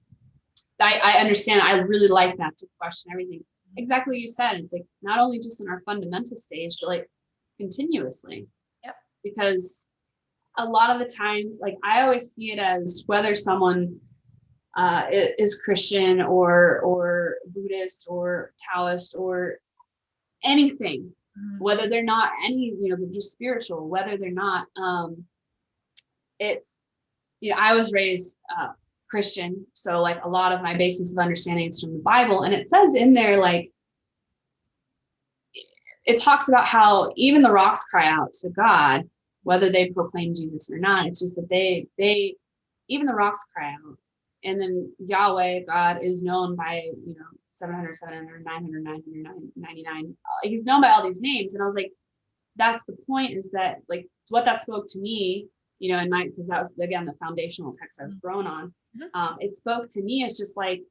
I understand. I really like that, to question everything. Exactly what you said. It's like not only just in our fundamental stage, but like continuously. Yep. Because a lot of the times, like I always see it as whether someone is Christian or Buddhist or Taoist or anything, whether they're not any, they're just spiritual, whether they're not, it's, I was raised Christian. So like a lot of my basis of understanding is from the Bible. And it says in there, like, it talks about how even the rocks cry out to God, whether they proclaim Jesus or not. It's just that even the rocks cry out. And then Yahweh, God, is known by, 700, 700, 900, 999. He's known by all these names. And I was like, that's the point, is that like what that spoke to me, in my, because that was again the foundational text I was grown on. It spoke to me as just like,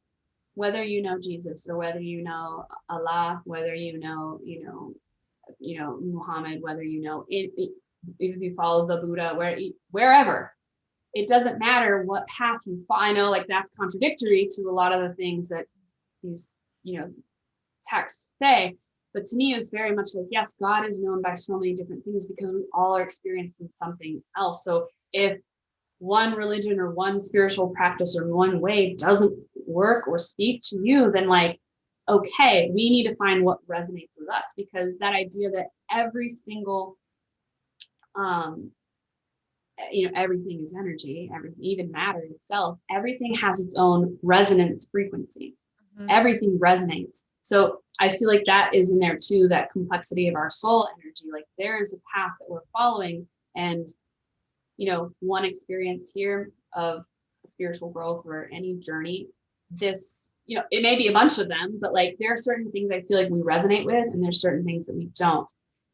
whether you know Jesus or whether you know Allah, whether you know Muhammad, whether if you follow the Buddha, wherever, it doesn't matter what path you follow. I know like that's contradictory to a lot of the things that these texts say, but to me it was very much like, yes, God is known by so many different things because we all are experiencing something else. So if one religion or one spiritual practice or one way doesn't work or speak to you, then like, okay, we need to find what resonates with us, because that idea that every single everything is energy, everything, even matter itself, everything has its own resonance frequency. Everything resonates. So I feel like that is in there too, that complexity of our soul energy. Like there is a path that we're following, and one experience here of spiritual growth or any journey, this, it may be a bunch of them, but like there are certain things I feel like we resonate with, and there's certain things that we don't.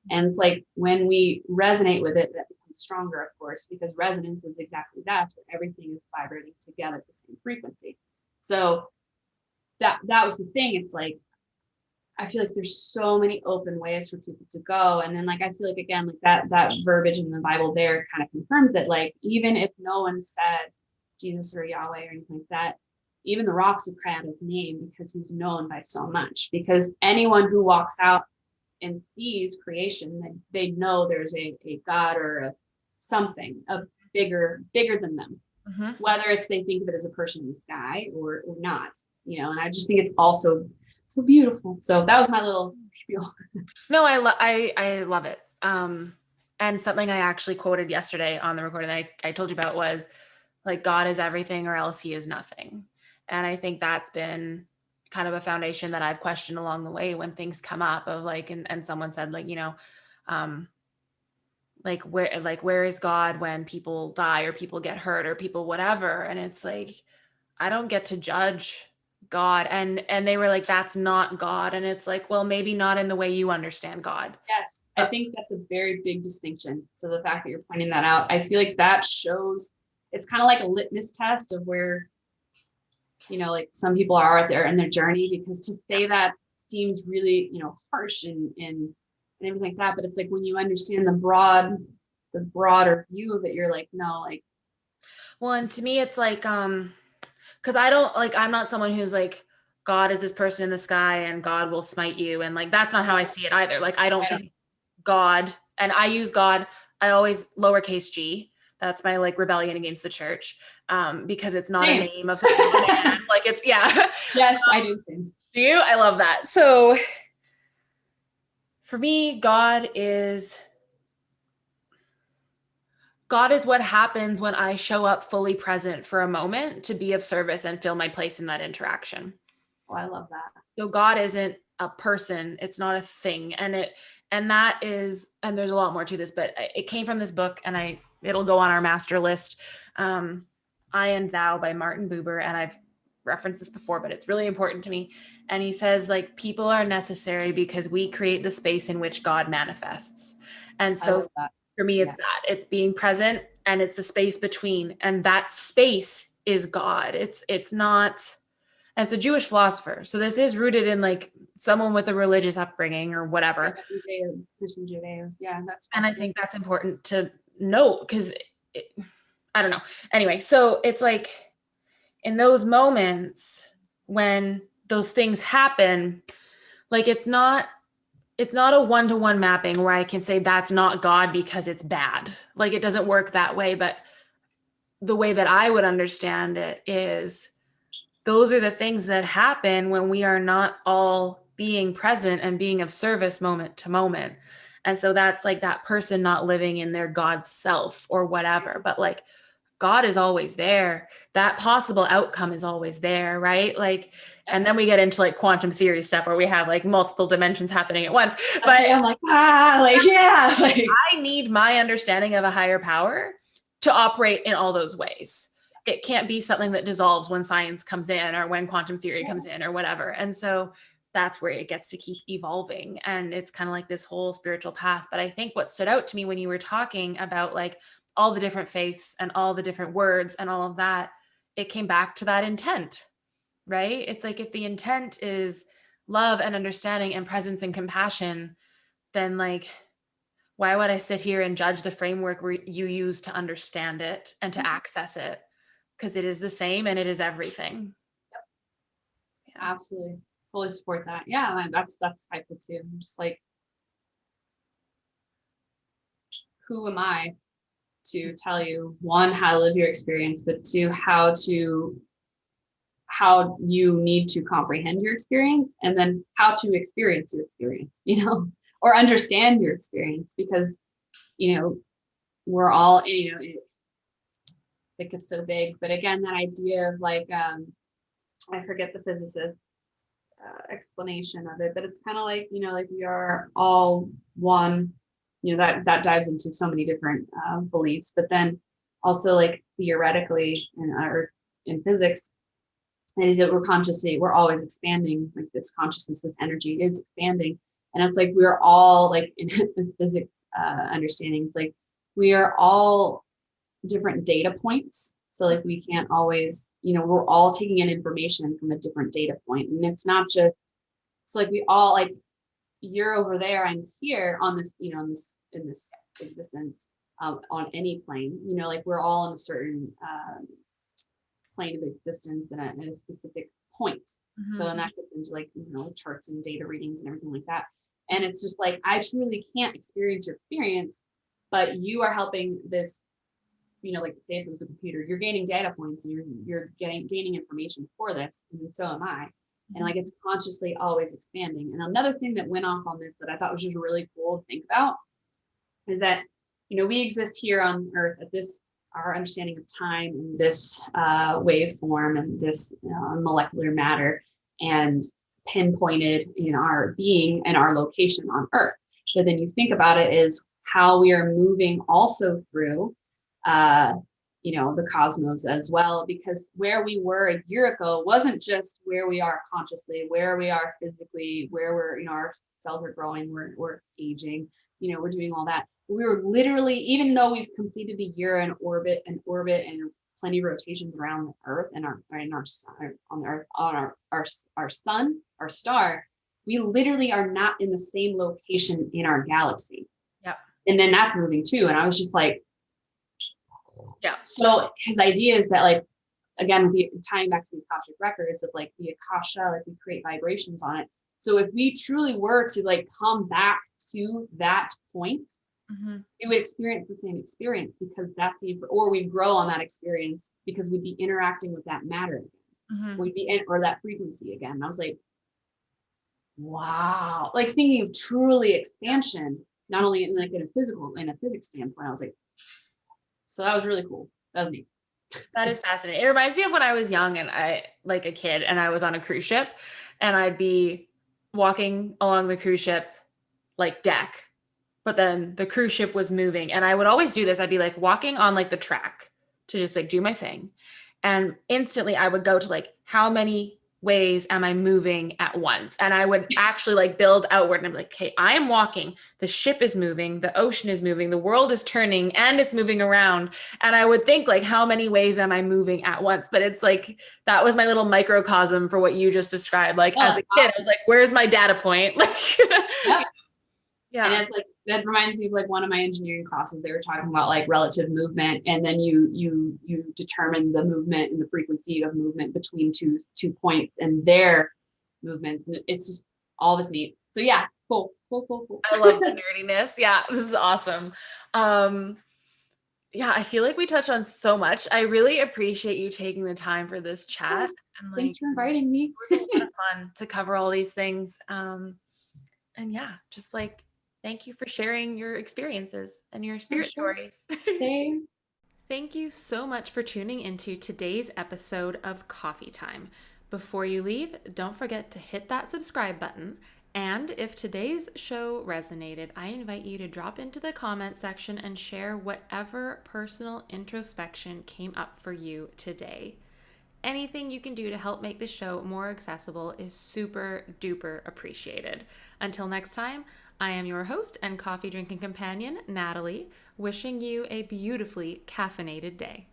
And it's like when we resonate with it, that becomes stronger, of course, because resonance is exactly that, where everything is vibrating together at the same frequency. So that was the thing. It's like, I feel like there's so many open ways for people to go. And then like, I feel like, again, like that verbiage in the Bible there kind of confirms that, like, even if no one said Jesus or Yahweh or anything like that, even the rocks would cry out his name because he's known by so much. Because anyone who walks out and sees creation, they know there's a God or something bigger than them. Whether it's they think of it as a person in the sky or not, and I just think it's also so beautiful. So that was my little spiel. No, I love it. And something I actually quoted yesterday on the recording that I told you about was like, God is everything or else he is nothing. And I think that's been kind of a foundation that I've questioned along the way when things come up of like, and someone said like, where is God when people die or people get hurt or people whatever? And it's like, I don't get to judge God. And they were like, that's not God. And it's like, well, maybe not in the way you understand God. Yes, I think that's a very big distinction. So the fact that you're pointing that out, I feel like that shows, it's kind of like a litmus test of where, like some people are out there in their journey, because to say that seems really, harsh and everything like that. But it's like when you understand the broader view of it, you're like, no, like. Well, and to me, it's like, because I don't like, I'm not someone who's like, God is this person in the sky and God will smite you. And like, that's not how I see it either. Like, I don't think God, and I use God, I always lowercase g. That's my like rebellion against the church, because it's not Same. a name of something of a man. Like it's, yeah. Yes, I do things. Do you? I love that. So for me, God is what happens when I show up fully present for a moment to be of service and fill my place in that interaction. Oh, I love that. So God isn't a person, it's not a thing. And that is, and there's a lot more to this, but it came from this book, and it'll go on our master list. I and Thou by Martin Buber. And I've referenced this before, but it's really important to me. And he says, like, people are necessary because we create the space in which God manifests. And so for me, it's that. It's being present, and it's the space between. And that space is God. It's not, and it's a Jewish philosopher. So this is rooted in like someone with a religious upbringing or whatever. Christian Judaism. Yeah, that's and I think that's important to note, because I don't know. Anyway, so it's like in those moments when those things happen, like it's not a one-to-one mapping where I can say that's not God because it's bad. Like it doesn't work that way. But the way that I would understand it is those are the things that happen when we are not all being present and being of service moment to moment. And so that's like that person not living in their God self or whatever, but like God is always there. That possible outcome is always there, right? Like, and then we get into like quantum theory stuff where we have like multiple dimensions happening at once. But I'm like, yeah. Like, I need my understanding of a higher power to operate in all those ways. It can't be something that dissolves when science comes in or when quantum theory comes in or whatever. And so that's where it gets to keep evolving. And it's kind of like this whole spiritual path. But I think what stood out to me when you were talking about like all the different faiths and all the different words and all of that, it came back to that intent, right? It's like if the intent is love and understanding and presence and compassion, then like, why would I sit here and judge the framework you use to understand it and to access it? Because it is the same and it is everything. Yep. Yeah. Absolutely. Fully support that. Yeah, that's type of too. I'm just like, who am I to tell you, one, how to live your experience, but two, how you need to comprehend your experience, and then how to experience your experience, or understand your experience, because, we're all, it's so big. But again, that idea of like, I forget the physicist's explanation of it, but it's kind of like, like we are all one, that dives into so many different beliefs. But then also like theoretically in physics, is that we're always expanding. Like this consciousness, this energy is expanding. And it's like we're all like in physics understanding, it's like we are all different data points. So like we can't always, we're all taking in information from a different data point. And it's not just, so like we all, like you're over there, I'm here on this, in this existence, on any plane, like we're all in a certain plane of existence at a specific point. Mm-hmm. So, and that gets into like, charts and data readings and everything like that. And it's just like, I truly can't experience your experience, but you are helping this, like say if it was a computer, you're gaining data points and you're gaining information for this, and so am I. And like it's consciously always expanding. And another thing that went off on this that I thought was just really cool to think about is that, we exist here on Earth at this, our understanding of time in this waveform and this molecular matter, and pinpointed in our being and our location on Earth. But then you think about it is how we are moving also through the cosmos as well, because where we were a year ago wasn't just where we are consciously, where we are physically, where we're, our cells are growing, we're aging, we're doing all that. We were literally, even though we've completed the year in orbit and plenty of rotations around the Earth and our sun, our star, we literally are not in the same location in our galaxy. Yeah. And then that's moving too. And I was just like, yeah. So his idea is that, like, again, tying back to the Akashic Records of like the Akasha, like we create vibrations on it. So if we truly were to like come back to that point We would experience the same experience because or we'd grow on that experience because we'd be interacting with that matter. We'd be in, or that frequency again. And I was like, wow, like thinking of truly expansion, not only in like in a physics standpoint. I was like, so that was really cool. That was neat. That is fascinating. It reminds me of when I was young and like a kid, and I was on a cruise ship, and I'd be walking along the cruise ship like deck, but then the cruise ship was moving, and I would always do this. I'd be like walking on like the track to just like do my thing, and instantly I would go to like, how many ways am I moving at once? And I would actually like build outward, and I'm like, okay, I am walking, the ship is moving, the ocean is moving, the world is turning, and it's moving around. And I would think like, how many ways am I moving at once? But it's like, that was my little microcosm for what you just described. Like as a kid, I was like, where's my data point? Like, yeah. And it's like, that reminds me of like one of my engineering classes. They were talking about like relative movement, and then you determine the movement and the frequency of movement between two points and their movements. And it's just all this neat. So yeah, cool. I love the nerdiness. Yeah, this is awesome. Yeah, I feel like we touched on so much. I really appreciate you taking the time for this chat. And thanks for inviting me. It was a lot of fun to cover all these things. And yeah, just like, thank you for sharing your experiences and your spirit stories. Same. Thank you so much for tuning into today's episode of Coffee Time. Before you leave, don't forget to hit that subscribe button. And if today's show resonated, I invite you to drop into the comment section and share whatever personal introspection came up for you today. Anything you can do to help make the show more accessible is super duper appreciated. Until next time, I am your host and coffee drinking companion, Natalie, wishing you a beautifully caffeinated day.